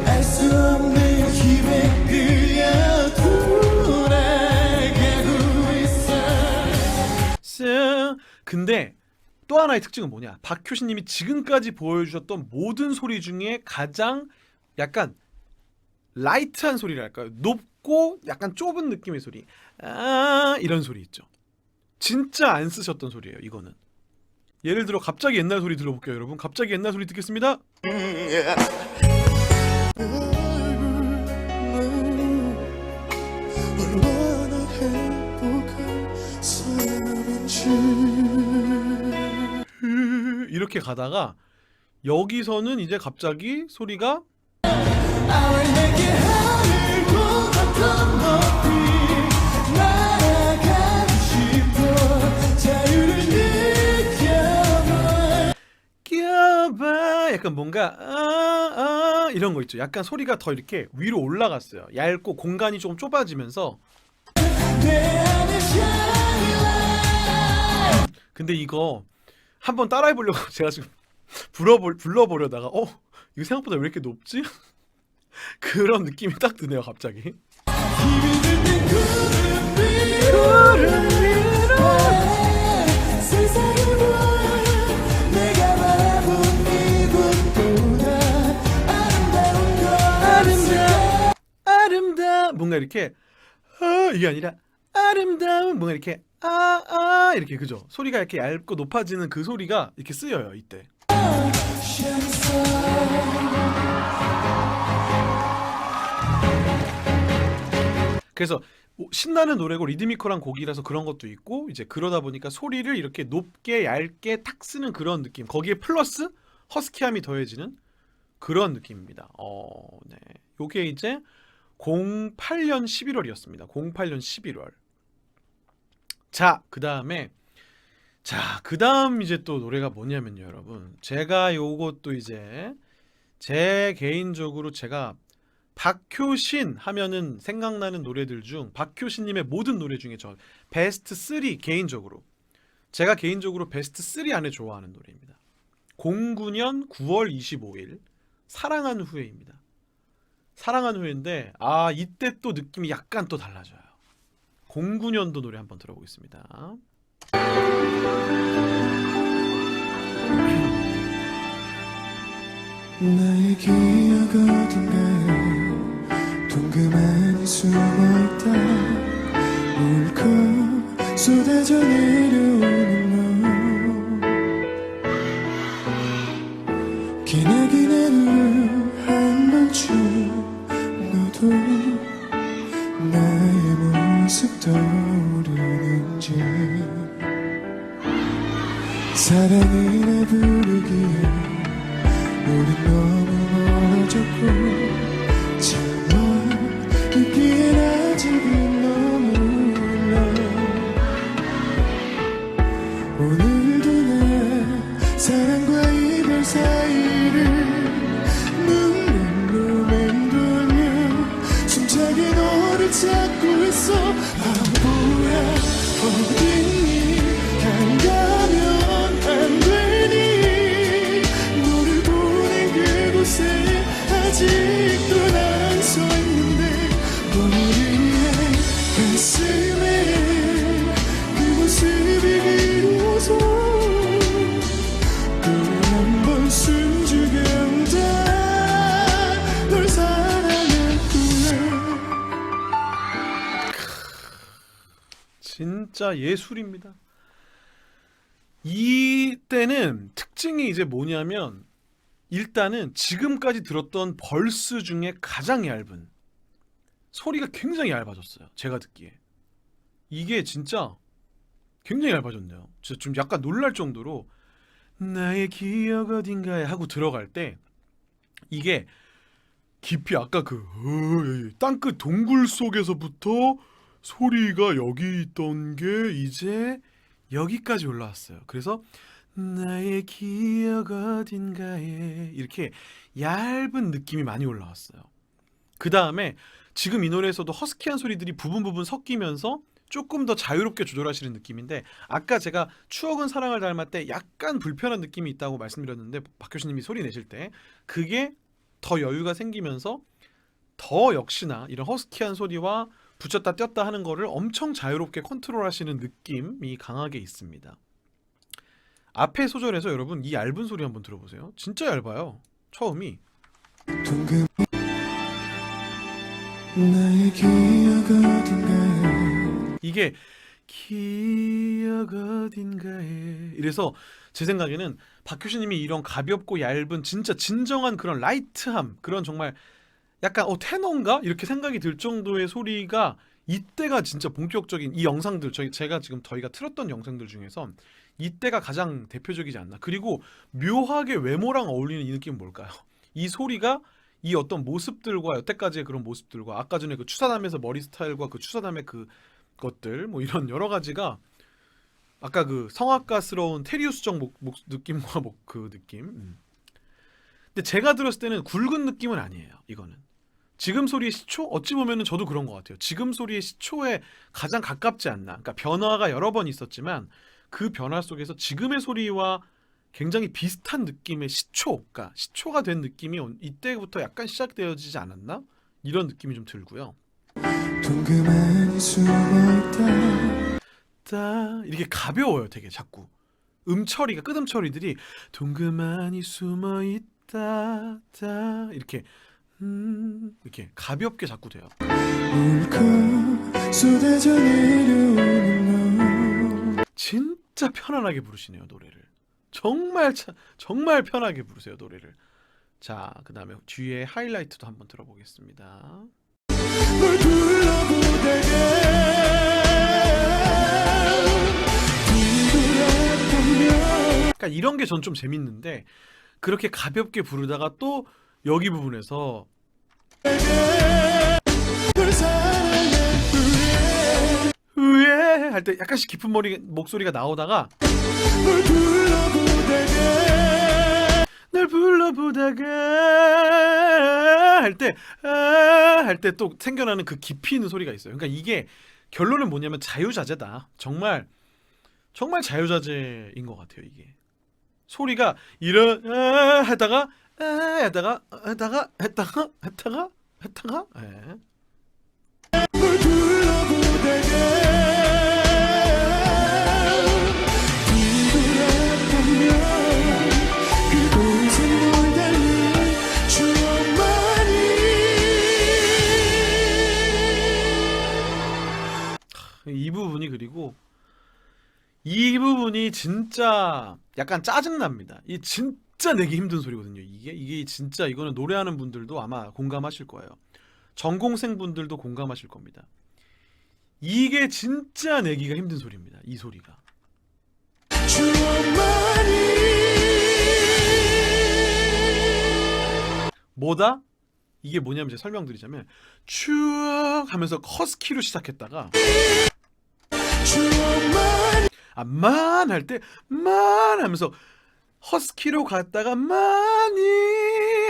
알 수 없는 힘에 끌려 돌아가고 있어.
근데 또 하나의 특징은 뭐냐? 박효신님이 지금까지 보여주셨던 모든 소리 중에 가장 약간 라이트한 소리랄까요? 높고 약간 좁은 느낌의 소리. 이런 소리 있죠. 진짜 안 쓰셨던 소리예요, 이거는. 예를 들어 갑자기 옛날 소리 들어볼게요, 여러분. 갑자기 옛날 소리 듣겠습니다.
얼마나 행복한 사람인지.
이렇게 가다가 여기서는 이제 갑자기 소리가
내게 하늘보다 더 높이 날아가고 싶어. 자유를
껴봐 약간 뭔가 이런 거 있죠. 약간 소리가 더 이렇게 위로 올라갔어요. 얇고 공간이 조금 좁아지면서. 근데 이거 한번 따라해보려고 제가 지금 불러보려다가 이거 생각보다 왜 이렇게 높지? 그런 느낌이 딱 드네요, 갑자기.
구름 위로 세상을 보아 내가 바라본 이곳보다
아름다운 뭔가 이렇게 이게 아니라 아름다운 뭔가 이렇게 이렇게 그죠? 소리가 이렇게 얇고 높아지는 그 소리가 이렇게 쓰여요, 이때. 그래서 신나는 노래고 리드미컬한 곡이라서 그런 것도 있고 이제 그러다 보니까 소리를 이렇게 높게 얇게 탁 쓰는 그런 느낌. 거기에 플러스 허스키함이 더해지는 그런 느낌입니다. 네. 요게 이제 08년 11월이었습니다. 08년 11월. 자, 그다음 이제 또 노래가 뭐냐면요, 여러분. 제가 요것도 이제 제 개인적으로 제가 박효신 하면은 생각나는 노래들 중 박효신님의 모든 노래 중에 저 베스트 3 제가 개인적으로 베스트 3 안에 좋아하는 노래입니다. 09년 9월 25일 사랑한 후에입니다. 사랑한 후에인데 이때 또 느낌이 약간 또 달라져요. 09년도 노래 한번 들어보겠습니다.
나의 기억 어딘가에 동그만히 숨어있다. 울고 쏟아져 내려오는 너. 기나긴 하루 한 번쯤 너도 나의 모습 떠오르는지. 사랑이라 부르기에 우린 너무 멀어졌고 오늘도 내 사랑과 이별 사이를 눈물로 맴돌며 숨차게 너를 찾고 있어. 바보야 어딨니? 간다면 안 되니? 너를 보낸 그곳에 아직도 난 서 있는데 우리의 가슴에 그 모습이 그리워서 또 한 번 숨죽여 온다. 널 사랑했구나.
진짜 예술입니다. 이때는 특징이 이제 뭐냐면 일단은 지금까지 들었던 벌스 중에 가장 얇은 소리가 굉장히 얇아졌어요. 제가 듣기에 이게 진짜 굉장히 얇아졌네요. 진짜 좀 약간 놀랄 정도로 나의 기억 어딘가에 하고 들어갈 때 이게 깊이 아까 그 땅끝 동굴 속에서부터 소리가 여기 있던 게 이제 여기까지 올라왔어요. 그래서 나의 기억 어딘가에 이렇게 얇은 느낌이 많이 올라왔어요. 그 다음에 지금 이 노래에서도 허스키한 소리들이 부분 섞이면서 조금 더 자유롭게 조절하시는 느낌인데 아까 제가 추억은 사랑을 닮을 때 약간 불편한 느낌이 있다고 말씀드렸는데 박효신님이 소리 내실 때 그게 더 여유가 생기면서 더 역시나 이런 허스키한 소리와 붙였다 뗐다 하는 거를 엄청 자유롭게 컨트롤하시는 느낌이 강하게 있습니다. 앞에 소절에서 여러분 이 얇은 소리 한번 들어보세요. 진짜 얇아요. 처음이
동금 나의 기억 어딘가에
이게 기억 어딘가에 이래서 제 생각에는 박효신님이 이런 가볍고 얇은 진짜 진정한 그런 라이트함 그런 정말 약간 테너인가? 이렇게 생각이 들 정도의 소리가 이때가 진짜 본격적인 이 영상들 제가 지금 저희가 틀었던 영상들 중에서 이때가 가장 대표적이지 않나. 그리고 묘하게 외모랑 어울리는 이 느낌은 뭘까요? 이 소리가 이 어떤 모습들과 여태까지의 그런 모습들과 아까 전에 그 추사담에서 머리 스타일과 그 추사담의 그 것들 뭐 이런 여러 가지가 아까 그 성악가스러운 테리우스적 느낌과 그 느낌. 근데 제가 들었을 때는 굵은 느낌은 아니에요. 이거는 지금 소리의 시초 어찌 보면은 저도 그런 것 같아요. 지금 소리의 시초에 가장 가깝지 않나. 그러니까 변화가 여러 번 있었지만 그 변화 속에서 지금의 소리와 굉장히 비슷한 느낌의 시초, 그러니까 시초가 된 느낌이 이때부터 약간 시작되어지지 않았나? 이런 느낌이 좀 들고요.
동그만 숨었다
이렇게 가벼워요, 되게 자꾸 음처리가 끄듬처리들이 동그만히 숨어 있다, 이렇게 이렇게 가볍게 자꾸 돼요.
울컥 쏟아져 내려오는 너
진짜 편안하게 부르시네요 노래를. 정말 편하게 부르세요 노래를. 자, 그 다음에 뒤에 하이라이트도 한번 들어보겠습니다.
널 불러보다가
그러니까 이런 게 전 좀 재밌는데 그렇게 가볍게 부르다가 또 여기 부분에서
널 사랑했구나
으에 할 때 약간씩 깊은 목소리가 나오다가
널 불러보다가
할 때 또 생겨나는 그 깊이 있는 소리가 있어요. 그러니까 이게 결론은 뭐냐면 자유자재다. 정말 자유자재인 것 같아요. 이게 소리가 이런 했다가 예.
널 불러보다가 뒤돌아보면 그곳에 널 닮은 추억만이
이 부분이 그리고 이 부분이 진짜 약간 짜증납니다. 이 진짜 내기 힘든 소리거든요. 이게 진짜 이거는 노래하는 분들도 아마 공감하실 거예요. 전공생 분들도 공감하실 겁니다. 이게 진짜 내기가 힘든 소리입니다. 이 소리가.
추억만이
뭐다? 이게 뭐냐면 제가 설명드리자면 추억 하면서 허스키로 시작했다가
추억만이
만 할 때 만 하면서 허스키로 갔다가 많이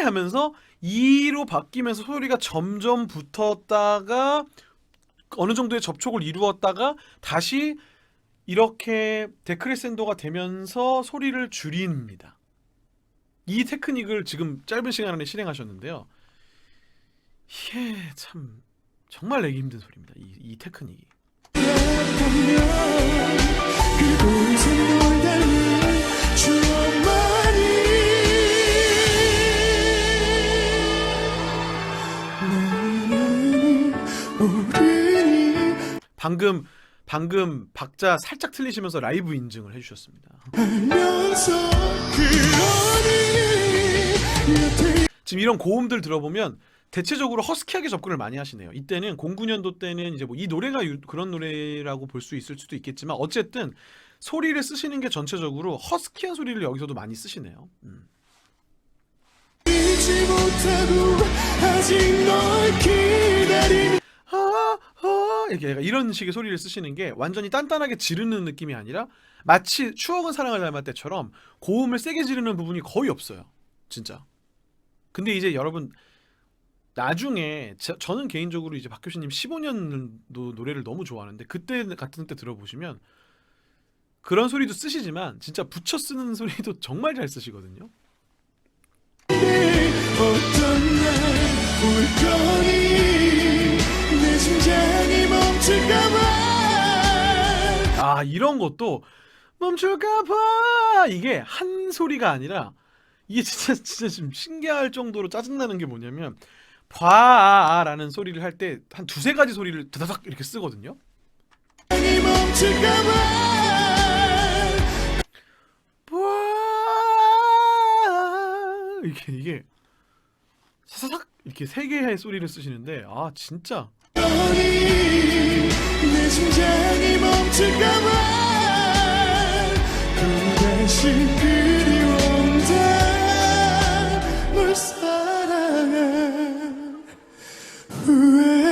하면서 이로 바뀌면서 소리가 점점 붙었다가 어느 정도의 접촉을 이루었다가 다시 이렇게 데크레센도가 되면서 소리를 줄입니다. 이 테크닉을 지금 짧은 시간 안에 실행하셨는데요. 이게 참 정말 내기 힘든 소리입니다. 이 테크닉이.
그곳에 널 닮은 추억만이 나는 모르니
방금 박자 살짝 틀리시면서 라이브 인증을 해주셨습니다.
알면서 그러니
지금 이런 고음들 들어보면 대체적으로 허스키하게 접근을 많이 하시네요. 이때는 09년도 때는 이제 뭐 이 노래가 그런 노래라고 볼 수 있을 수도 있겠지만 어쨌든 소리를 쓰시는 게 전체적으로 허스키한 소리를 여기서도 많이 쓰시네요.
잊지 못하고 아직 널 기다리는
이렇게 약간 이런 식의 소리를 쓰시는 게 완전히 단단하게 지르는 느낌이 아니라 마치 추억은 사랑을 닮았 때처럼 고음을 세게 지르는 부분이 거의 없어요. 진짜. 근데 이제 여러분 나중에 저는 개인적으로 이제 박효신님 15년도 노래를 너무 좋아하는데 그때 같은 때 들어보시면 그런 소리도 쓰시지만 진짜 붙여 쓰는 소리도 정말 잘 쓰시거든요.
어떤 날 올 거니 내 심장이 멈출까봐
아 이런 것도 멈출까봐 이게 한 소리가 아니라 이게 진짜 좀 신기할 정도로 짜증나는 게 뭐냐면 봐라는 소리를 할 때 한 두세 가지 소리를 드다닥 이렇게 쓰거든요.
심장이 멈출까봐
봐 이게 사사삭 이렇게 세 개의 소리를 쓰시는데 아 진짜
거니 내 심장이 멈출까봐 또다시 그리워온다 널 사랑한 후에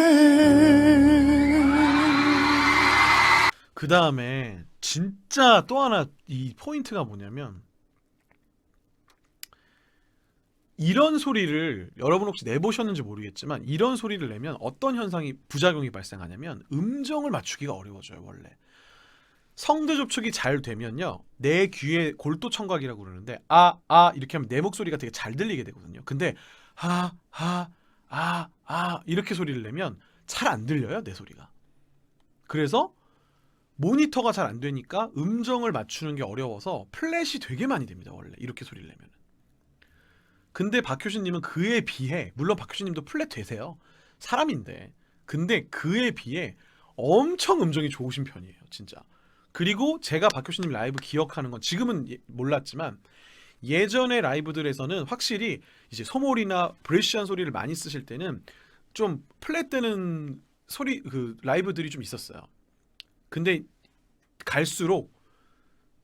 그 다음에 진짜 또 하나 이 포인트가 뭐냐면 이런 소리를 여러분 혹시 내보셨는지 모르겠지만 이런 소리를 내면 어떤 현상이 부작용이 발생하냐면 음정을 맞추기가 어려워져요. 원래 성대 접촉이 잘 되면요 내 귀에 골도 청각이라고 그러는데 이렇게 하면 내 목소리가 되게 잘 들리게 되거든요. 근데 이렇게 소리를 내면 잘 안 들려요 내 소리가. 그래서 모니터가 잘 안 되니까 음정을 맞추는 게 어려워서 플랫이 되게 많이 됩니다. 원래 이렇게 소리를 내면. 근데 박효신님은 그에 비해 물론 박효신님도 플랫 되세요. 사람인데 근데 그에 비해 엄청 음정이 좋으신 편이에요. 진짜. 그리고 제가 박효신님 라이브 기억하는 건 지금은 몰랐지만 예전의 라이브들에서는 확실히 이제 소몰이나 브레시한 소리를 많이 쓰실 때는 좀 플랫되는 소리 그 라이브들이 좀 있었어요. 근데 갈수록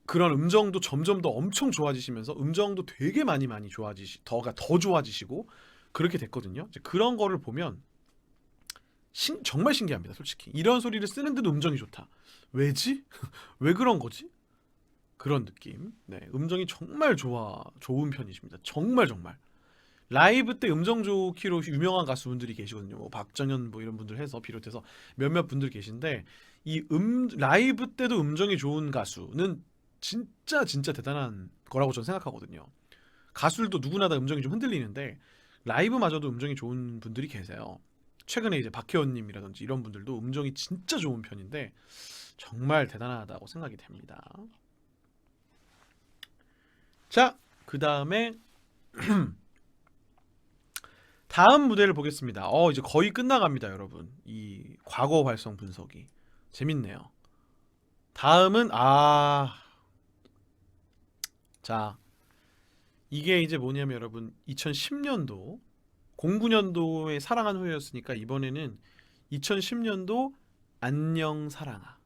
그런 음정도 점점 더 엄청 좋아지시면서 음정도 되게 많이 더 좋아지시고 그렇게 됐거든요. 이제 그런 거를 보면 정말 신기합니다. 솔직히 이런 소리를 쓰는데도 음정이 좋다. 왜지? 왜 그런 거지? 그런 느낌. 네, 음정이 정말 좋은 편이십니다. 정말 라이브 때 음정 좋기로 유명한 가수분들이 계시거든요. 뭐 박정현 뭐 이런 분들 해서 비롯해서 몇몇 분들 계신데 이 라이브 때도 음정이 좋은 가수는 진짜 대단한 거라고 저는 생각하거든요. 가수들도 누구나 다 음정이 좀 흔들리는데 라이브마저도 음정이 좋은 분들이 계세요. 최근에 이제 박혜원님이라든지 이런 분들도 음정이 진짜 좋은 편인데 정말 대단하다고 생각이 됩니다. 자, 그 다음에 다음 무대를 보겠습니다. 이제 거의 끝나갑니다, 여러분. 이 과거 발성 분석이 재밌네요. 다음은 자, 이게 이제 뭐냐면 여러분 2010년도 09년도에 사랑한 후회였으니까 이번에는 2010년도 안녕 사랑아.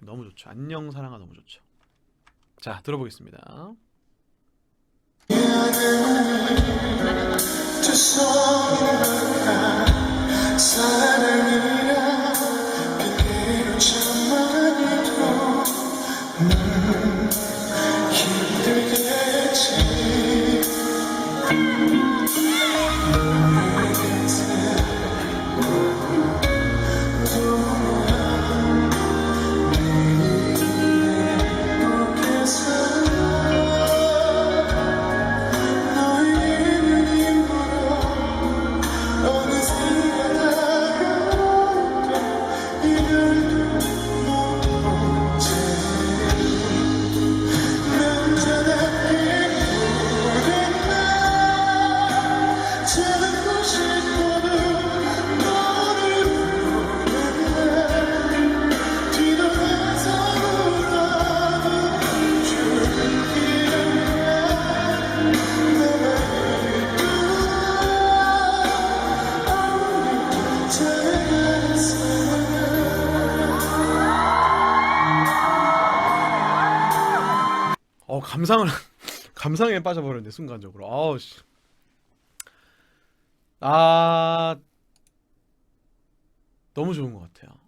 너무 좋죠. 안녕 사랑아 너무 좋죠. 자, 들어보겠습니다.
사랑이라 그대로 참아도
감상을 감상에 빠져버렸는데 순간적으로. 아우 씨. 너무 좋은 것 같아요.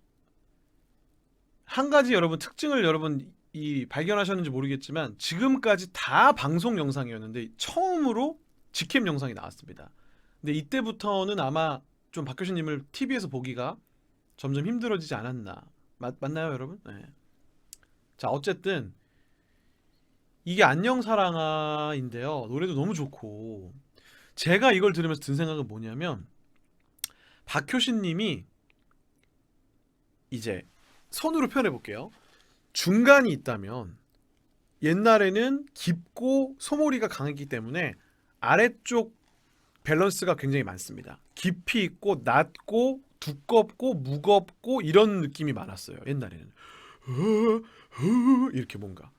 한 가지 여러분 특징을 여러분 이 발견하셨는지 모르겠지만 지금까지 다 방송 영상이었는데 처음으로 직캠 영상이 나왔습니다. 근데 이때부터는 아마 좀 박효신님을 TV에서 보기가 점점 힘들어지지 않았나. 맞나요 여러분? 네. 자 어쨌든 이게 안녕 사랑아인데요. 노래도 너무 좋고 제가 이걸 들으면서 든 생각은 뭐냐면 박효신님이 이제 선으로 표현해 볼게요. 중간이 있다면 옛날에는 깊고 소몰이가 강했기 때문에 아래쪽 밸런스가 굉장히 많습니다. 깊이 있고 낮고 두껍고 무겁고 이런 느낌이 많았어요. 옛날에는 이렇게 뭔가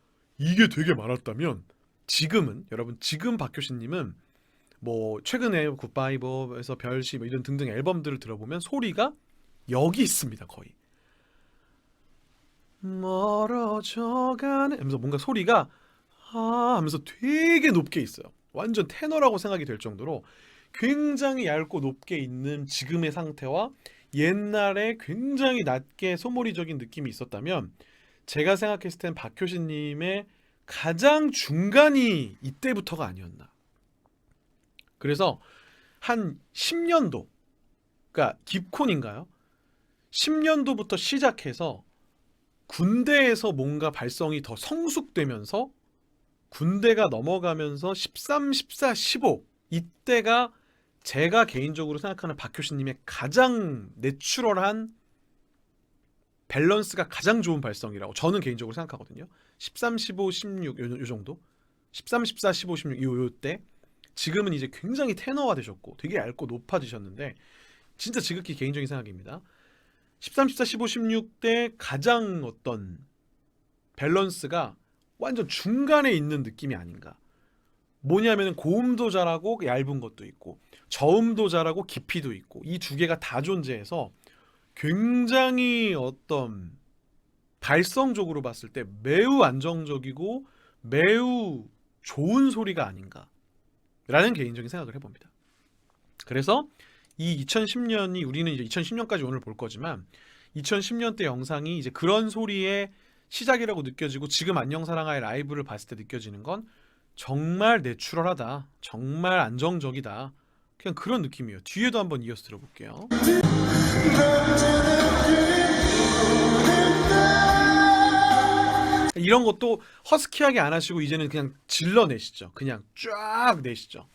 이게 되게 많았다면 지금은 여러분 지금 박효신님은 뭐 최근에 굿바이버에서 별시 뭐 이런 등등 앨범들을 들어보면 소리가 여기 있습니다. 거의 멀어져가네 하면서 뭔가 소리가 하면서 되게 높게 있어요. 완전 테너라고 생각이 될 정도로 굉장히 얇고 높게 있는 지금의 상태와 옛날에 굉장히 낮게 소몰이적인 느낌이 있었다면 제가 생각했을 땐 박효신님의 가장 중간이 이때부터가 아니었나. 그래서 한 10년도 그러니까 깁콘인가요? 10년도부터 시작해서 군대에서 뭔가 발성이 더 성숙되면서 군대가 넘어가면서 13, 14, 15 이때가 제가 개인적으로 생각하는 박효신님의 가장 내추럴한 밸런스가 가장 좋은 발성이라고 저는 개인적으로 생각하거든요. 13, 15, 16 요 정도 13, 14, 15, 16 요때 지금은 이제 굉장히 테너화 되셨고 되게 얇고 높아지셨는데 진짜 지극히 개인적인 생각입니다. 13, 14, 15, 16 때 가장 어떤 밸런스가 완전 중간에 있는 느낌이 아닌가. 뭐냐면은 고음도 잘하고 얇은 것도 있고 저음도 잘하고 깊이도 있고 이 두 개가 다 존재해서 굉장히 어떤 발성적으로 봤을 때 매우 안정적이고 매우 좋은 소리가 아닌가 라는 개인적인 생각을 해봅니다. 그래서 이 2010년이 우리는 이제 2010년까지 오늘 볼 거지만 2010년대 영상이 이제 그런 소리의 시작이라고 느껴지고 지금 안녕 사랑아의 라이브를 봤을 때 느껴지는 건 정말 내추럴하다. 정말 안정적이다. 그냥 그런 느낌이에요. 뒤에도 한번 이어서 들어볼게요. 이런 것도 허스키하게 안 하시고 이제는 그냥 질러내시죠. 그냥 쫙 내시죠.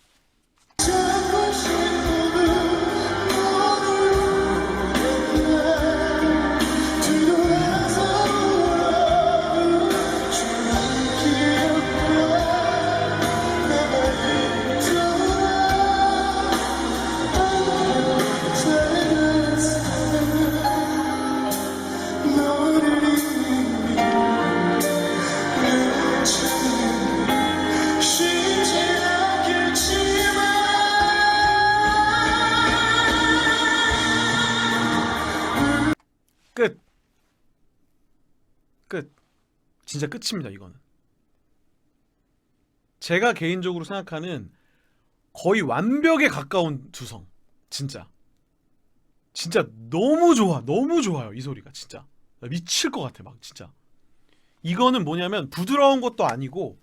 끝. 진짜 끝입니다. 이거는 제가 개인적으로 생각하는 거의 완벽에 가까운 두성. 진짜 너무 좋아. 너무 좋아요. 이 소리가 진짜 나 미칠 것 같아. 막 진짜 이거는 뭐냐면 부드러운 것도 아니고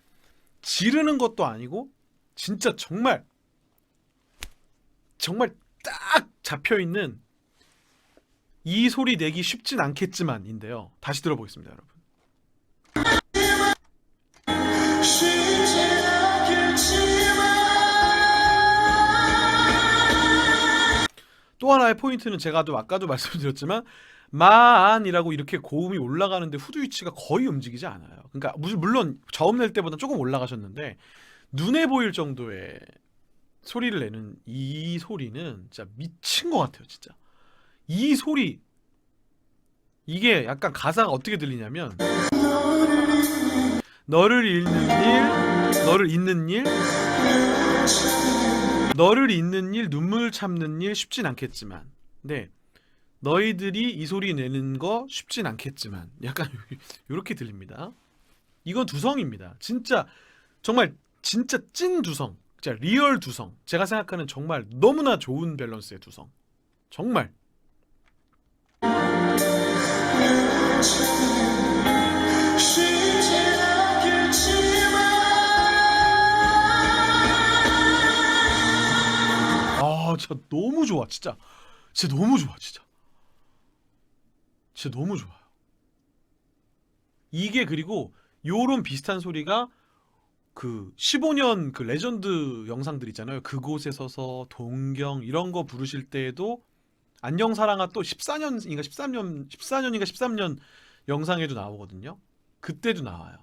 지르는 것도 아니고 진짜 정말 딱 잡혀있는 이 소리 내기 쉽진 않겠지만인데요. 다시 들어보겠습니다, 여러분.
쉽지 않겠지만
또 하나의 포인트는 제가 아까도 말씀드렸지만 만이라고 이렇게 고음이 올라가는데 후두 위치가 거의 움직이지 않아요. 그러니까 물론 저음 낼 때보다 조금 올라가셨는데 눈에 보일 정도의 소리를 내는 이 소리는 진짜 미친 것 같아요. 진짜 이 소리, 이게 약간 가사가 어떻게 들리냐면 너를 잊는 일 눈물 참는 일 쉽진 않겠지만, 네, 너희들이 이 소리 내는 거 쉽진 않겠지만, 약간 이렇게 들립니다. 이건 두성입니다. 진짜 정말 진짜 찐 두성, 진짜 리얼 두성. 제가 생각하는 정말 너무나 좋은 밸런스의 두성. 정말.
쉽지 않겠지만
진짜 너무 좋아. 진짜 너무 좋아. 진짜 너무 좋아요. 이게 그리고 요런 비슷한 소리가 그 15년 그 레전드 영상들 있잖아요. 그곳에 서서 동경 이런 거 부르실 때에도 안녕 사랑아 또 13년 영상에도 나오거든요. 그때도 나와요.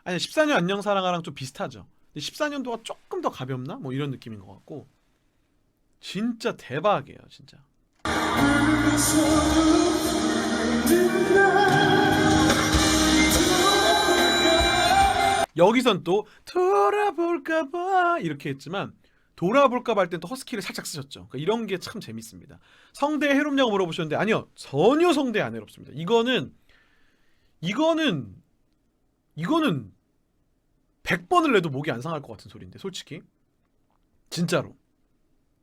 아니 14년 안녕 사랑아랑 좀 비슷하죠. 근데 14년도가 조금 더 가볍나? 뭐 이런 느낌인 것 같고 진짜 대박이에요, 진짜. 여기선 또 돌아볼까봐 이렇게 했지만 돌아볼까봐 할 땐 또 허스키를 살짝 쓰셨죠. 그러니까 이런 게 참 재밌습니다. 성대에 해롭냐고 물어보셨는데 아니요, 전혀 성대에 안 해롭습니다. 이거는 100번을 내도 목이 안 상할 것 같은 소리인데 솔직히 진짜로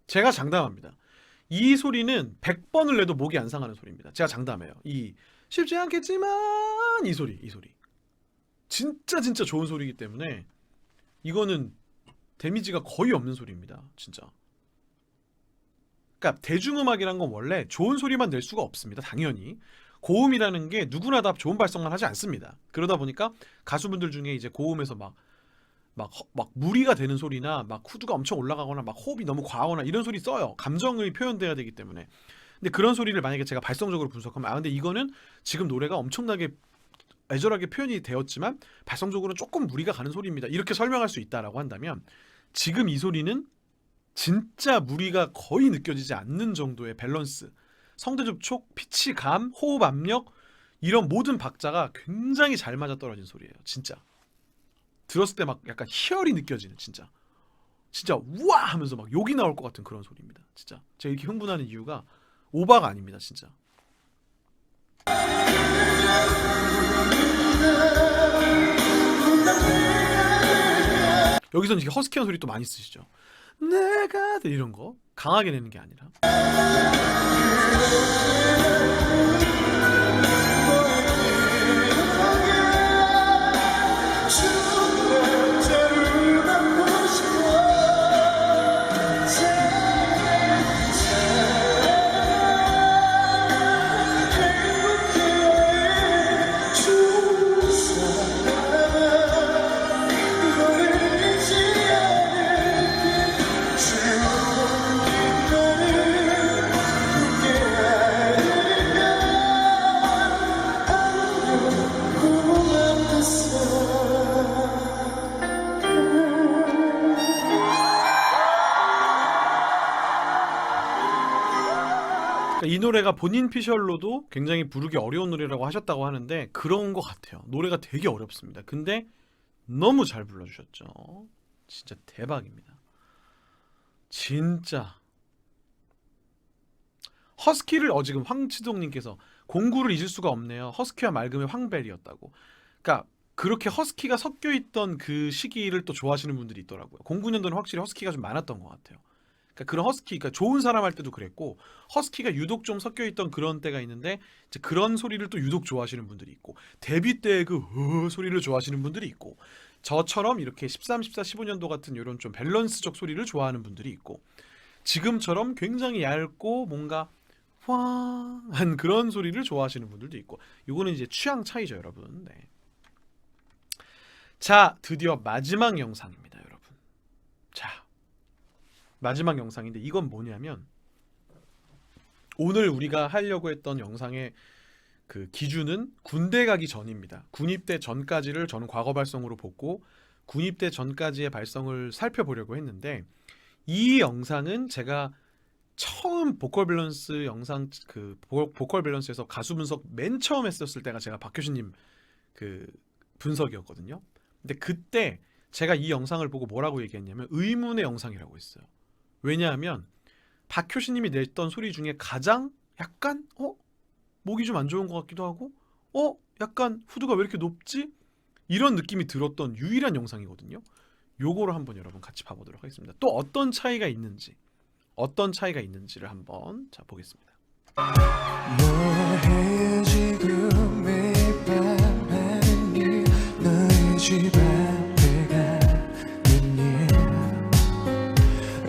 제가 장담합니다. 이 소리는 100번을 내도 목이 안 상하는 소리입니다. 제가 장담해요. 이 쉽지 않겠지만 이 소리 진짜 좋은 소리이기 때문에 이거는 데미지가 거의 없는 소리입니다. 진짜. 그러니까 대중음악이란 건 원래 좋은 소리만 낼 수가 없습니다. 당연히. 고음이라는 게 누구나 다 좋은 발성만 하지 않습니다. 그러다 보니까 가수분들 중에 이제 고음에서 막 무리가 되는 소리나 막 후두가 엄청 올라가거나 막 호흡이 너무 과하거나 이런 소리 써요. 감정이 표현돼야 되기 때문에. 근데 그런 소리를 만약에 제가 발성적으로 분석하면 근데 이거는 지금 노래가 엄청나게 애절하게 표현이 되었지만 발성적으로는 조금 무리가 가는 소리입니다. 이렇게 설명할 수 있다라고 한다면 지금 이 소리는 진짜 무리가 거의 느껴지지 않는 정도의 밸런스, 성대 접촉, 피치, 감, 호흡 압력 이런 모든 박자가 굉장히 잘 맞아떨어진 소리예요. 진짜. 들었을 때 막 약간 희열이 느껴지는 진짜 우와 하면서 막 욕이 나올 것 같은 그런 소리입니다. 진짜 제가 이렇게 흥분하는 이유가 오바가 아닙니다. 진짜. 여기서는 이렇게 허스키한 소리 또 많이 쓰시죠. 내가 이런 거 강하게 내는 게 아니라. 이 노래가 본인 피셜로도 굉장히 부르기 어려운 노래라고 하셨다고 하는데 그런 것 같아요. 노래가 되게 어렵습니다. 근데 너무 잘 불러주셨죠. 진짜 대박입니다. 진짜. 허스키를 지금 황치동님께서 공구를 잊을 수가 없네요. 허스키와 맑음의 황벨이었다고. 그러니까 그렇게 허스키가 섞여있던 그 시기를 또 좋아하시는 분들이 있더라고요. 09년도는 확실히 허스키가 좀 많았던 것 같아요. 그러니까 그런 허스키, 그러니까 좋은 사람 할 때도 그랬고 허스키가 유독 좀 섞여 있던 그런 때가 있는데 이제 그런 소리를 또 유독 좋아하시는 분들이 있고 데뷔 때 그 소리를 좋아하시는 분들이 있고 저처럼 이렇게 13, 14, 15년도 같은 이런 좀 밸런스적 소리를 좋아하는 분들이 있고 지금처럼 굉장히 얇고 뭔가 황한 그런 소리를 좋아하시는 분들도 있고 이거는 이제 취향 차이죠, 여러분. 네. 자, 드디어 마지막 영상입니다, 여러분. 자, 마지막 영상인데 이건 뭐냐면 오늘 우리가 하려고 했던 영상의 그 기준은 군대 가기 전입니다. 군입대 전까지를 저는 과거 발성으로 보고 군입대 전까지의 발성을 살펴보려고 했는데 이 영상은 제가 처음 보컬 밸런스 영상 그 보컬 밸런스에서 가수 분석 맨 처음 했었을 때가 제가 박효신님 그 분석이었거든요. 근데 그때 제가 이 영상을 보고 뭐라고 얘기했냐면 의문의 영상이라고 했어요. 왜냐하면 박효신님이 냈던 소리 중에 가장 약간 목이 좀 안 좋은 것 같기도 하고 약간 후두가 왜 이렇게 높지? 이런 느낌이 들었던 유일한 영상이거든요. 요거를 한번 여러분 같이 봐보도록 하겠습니다. 또 어떤 차이가 있는지를 한번 자 보겠습니다.
너의 지금 매일 밤 하는 일 너의 집 앞에 가는 일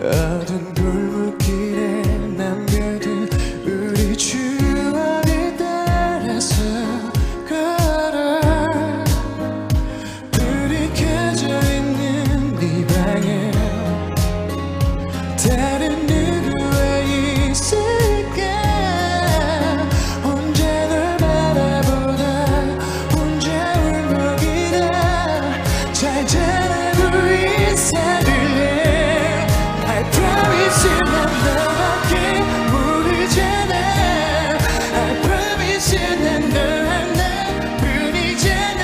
어두운 골목길에 남겨둔 우리 추억을 따라서 걸어 불이 켜져 있는 네 방에 다른 누구와 있을까 혼자 널 바라보다 혼자 울먹이다 잘 자라고 인사를해 I promise you 난 너밖에 모르잖아 I promise you 난 너 하나뿐이잖아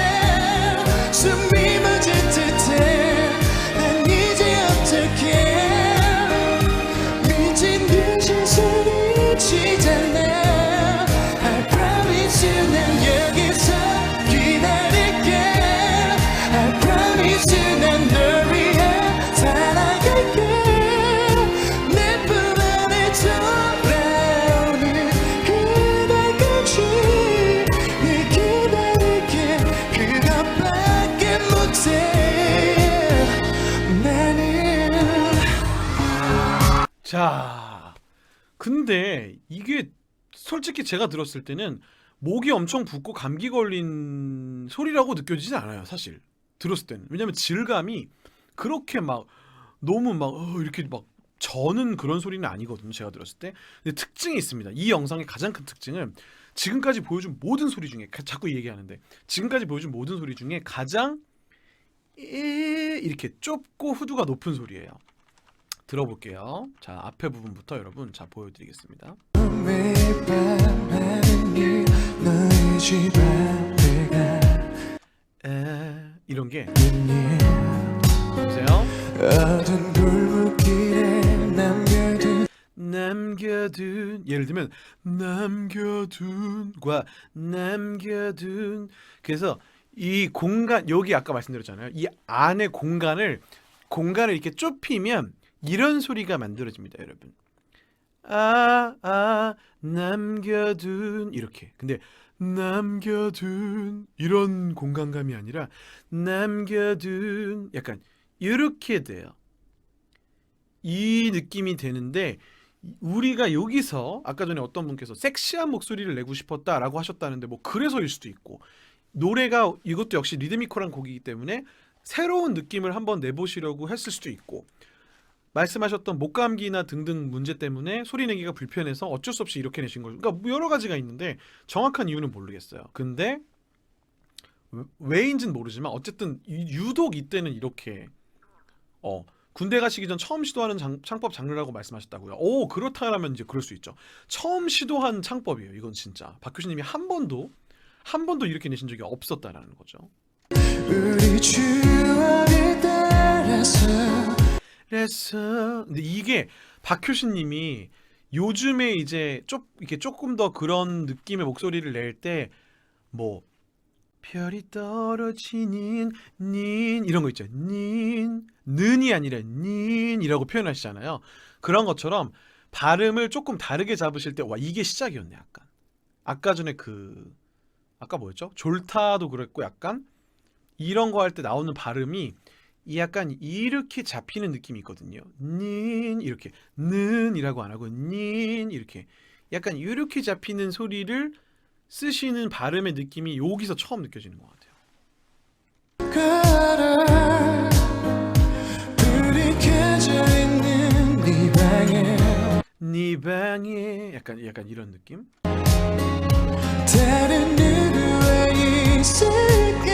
숨이 멎을 듯해 난 이제 어떡해 미친 듯이 소리치잖아 I promise you 난 여기서 기다릴게 I promise you 난 널 위해 살아갈게 내 품 안에 돌아오는 그날까지 늘 기다릴게 그것밖에 못해 나는
자, 근데 이게 솔직히 제가 들었을 때는 목이 엄청 붓고 감기 걸린 소리라고 느껴지진 않아요, 사실. 들었을 때는. 왜냐면 질감이 그렇게 막 너무 막 이렇게 막 저는 그런 소리는 아니거든요, 제가 들었을 때. 근데 특징이 있습니다. 이 영상의 가장 큰 특징은 지금까지 보여준 모든 소리 중에 자꾸 얘기하는데 지금까지 보여준 모든 소리 중에 가장 이렇게 좁고 후두가 높은 소리예요. 들어볼게요. 자, 앞에 부분부터 여러분 자 보여드리겠습니다.
매일 밤 하는 일 너의 집 앞에
이런 게
가는 일
보세요.
어두운 골목길에
남겨둔 예를 들면 남겨둔과 남겨둔 그래서 이 공간 여기 아까 말씀드렸잖아요. 이 안에 공간을 이렇게 좁히면 이런 소리가 만들어집니다, 여러분. 남겨둔 이렇게. 근데 남겨둔 이런 공간감이 아니라 남겨둔 약간 이렇게 돼요. 이 느낌이 되는데 우리가 여기서 아까 전에 어떤 분께서 섹시한 목소리를 내고 싶었다라고 하셨다는데 뭐 그래서일 수도 있고 노래가 이것도 역시 리드미컬한 곡이기 때문에 새로운 느낌을 한번 내보시려고 했을 수도 있고 말씀하셨던 목감기나 등등 문제 때문에 소리 내기가 불편해서 어쩔 수 없이 이렇게 내신 거죠. 그러니까 여러 가지가 있는데 정확한 이유는 모르겠어요. 근데 왜인지는 모르지만 어쨌든 유독 이때는 이렇게 군대 가시기 전 처음 시도하는 창법 장르라고 말씀하셨다고요. 오, 그렇다면 이제 그럴 수 있죠. 처음 시도한 창법이에요. 이건 진짜 박효신님이 한 번도 이렇게 내신 적이 없었다라는 거죠.
우리 추억을 따라서
근데 이게 박효신님이 요즘에 이제 이렇게 조금 더 그런 느낌의 목소리를 낼 때 뭐 별이 떨어지는 닌 이런 거 있죠. 는이 아니라 닌이라고 표현하시잖아요. 그런 것처럼 발음을 조금 다르게 잡으실 때 와 이게 시작이었네 약간. 아까 전에 아까 뭐였죠? 졸타도 그랬고 약간 이런 거 할 때 나오는 발음이 약간 이렇게 잡히는 느낌이 있거든요. 닌 이렇게 는이라고 안 하고 닌 이렇게 약간 이렇게 잡히는 소리를 쓰시는 발음의 느낌이 여기서 처음 느껴지는 것 같아요.
걸어 불이 켜져 있는 네 방에
네 방에 약간 이런 느낌?
다른 누구와 있을까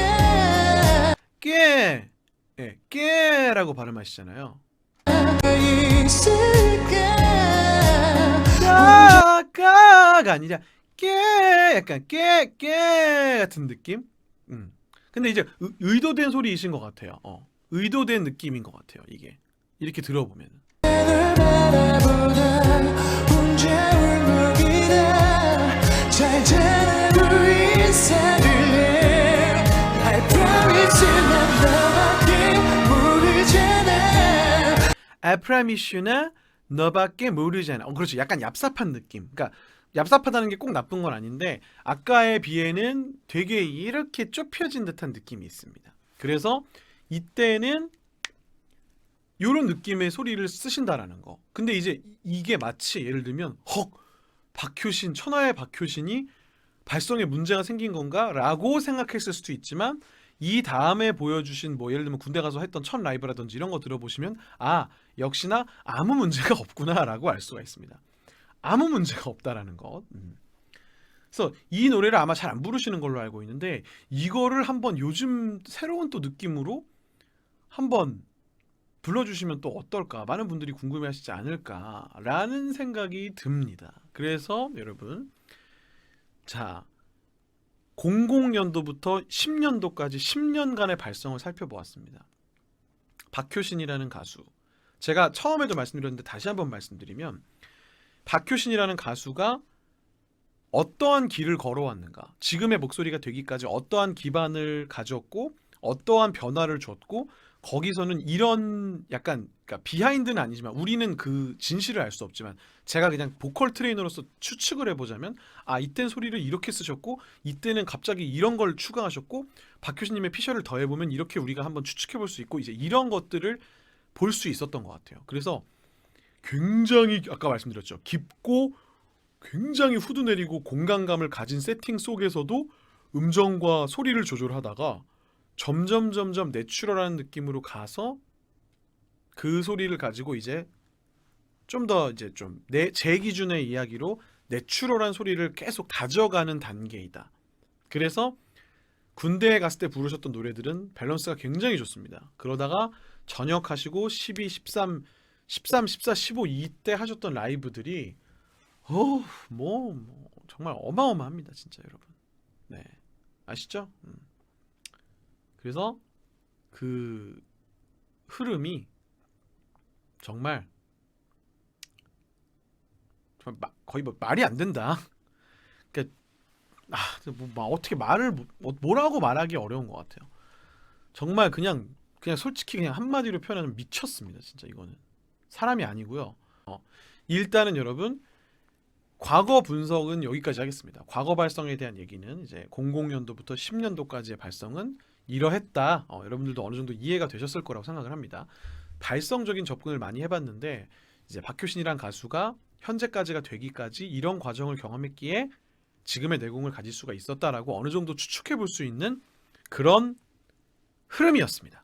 깨! 예, 깨라고 발음하시잖아요. 까가 아니라 깨 약간 깨 같은 느낌? 근데 이제 의도된 소리이신 것 같아요. 의도된 느낌인 것 같아요. 이게 이렇게 들어보면.
잘 자라고 있어줄래 I promise you 난 너밖에 모르잖아
I promise you나 너밖에 모르잖아. 그렇죠. 약간 얍삽한 느낌. 그러니까 얍삽하다는 게 꼭 나쁜 건 아닌데 아까에 비해는 되게 이렇게 좁혀진 듯한 느낌이 있습니다. 그래서 이때는 요런 느낌의 소리를 쓰신다라는 거. 근데 이제 이게 마치 예를 들면 박효신, 천하의 박효신이 발성에 문제가 생긴 건가? 라고 생각했을 수도 있지만 이 다음에 보여주신 뭐 예를 들면 군대 가서 했던 첫 라이브라든지 이런 거 들어보시면 아 역시나 아무 문제가 없구나 라고 알 수가 있습니다. 아무 문제가 없다라는 것. 그래서 이 노래를 아마 잘 안 부르시는 걸로 알고 있는데 이거를 한번 요즘 새로운 또 느낌으로 한번 불러주시면 또 어떨까 많은 분들이 궁금해하시지 않을까라는 생각이 듭니다. 그래서 여러분 자 00년도부터 10년도까지 10년간의 발성을 살펴보았습니다. 박효신이라는 가수 제가 처음에도 말씀드렸는데 다시 한번 말씀드리면 박효신이라는 가수가 어떠한 길을 걸어왔는가 지금의 목소리가 되기까지 어떠한 기반을 가졌고 어떠한 변화를 줬고 거기서는 이런 약간 그러니까 비하인드는 아니지만 우리는 그 진실을 알 수 없지만 제가 그냥 보컬 트레이너로서 추측을 해보자면 아 이때는 소리를 이렇게 쓰셨고 이때는 갑자기 이런 걸 추가하셨고 박효신님의 피셜을 더해보면 이렇게 우리가 한번 추측해볼 수 있고 이제 이런 것들을 볼 수 있었던 것 같아요. 그래서 굉장히 아까 말씀드렸죠. 깊고 굉장히 후두내리고 공간감을 가진 세팅 속에서도 음정과 소리를 조절하다가 점점 내추럴한 느낌으로 가서 그 소리를 가지고 이제 좀 더 이제 좀 제 기준의 이야기로 내추럴한 소리를 계속 다져가는 단계이다. 그래서 군대에 갔을 때 부르셨던 노래들은 밸런스가 굉장히 좋습니다. 그러다가 전역하시고 12, 13, 14, 15 이때 하셨던 라이브들이 정말 어마어마합니다. 진짜 여러분. 네. 아시죠? 그래서 그 흐름이 정말 거의 뭐 말이 안 된다. 그러니까 어떻게 뭐라고 말하기 어려운 것 같아요. 정말 그냥 솔직히 그냥 한마디로 표현하면 미쳤습니다. 진짜 이거는 사람이 아니고요. 일단은 여러분 과거 분석은 여기까지 하겠습니다. 과거 발성에 대한 얘기는 이제 00년도부터 10년도까지의 발성은 이러했다. 여러분들도 어느 정도 이해가 되셨을 거라고 생각을 합니다. 발성적인 접근을 많이 해봤는데 이제 박효신이란 가수가 현재까지가 되기까지 이런 과정을 경험했기에 지금의 내공을 가질 수가 있었다라고 어느 정도 추측해 볼 수 있는 그런 흐름이었습니다.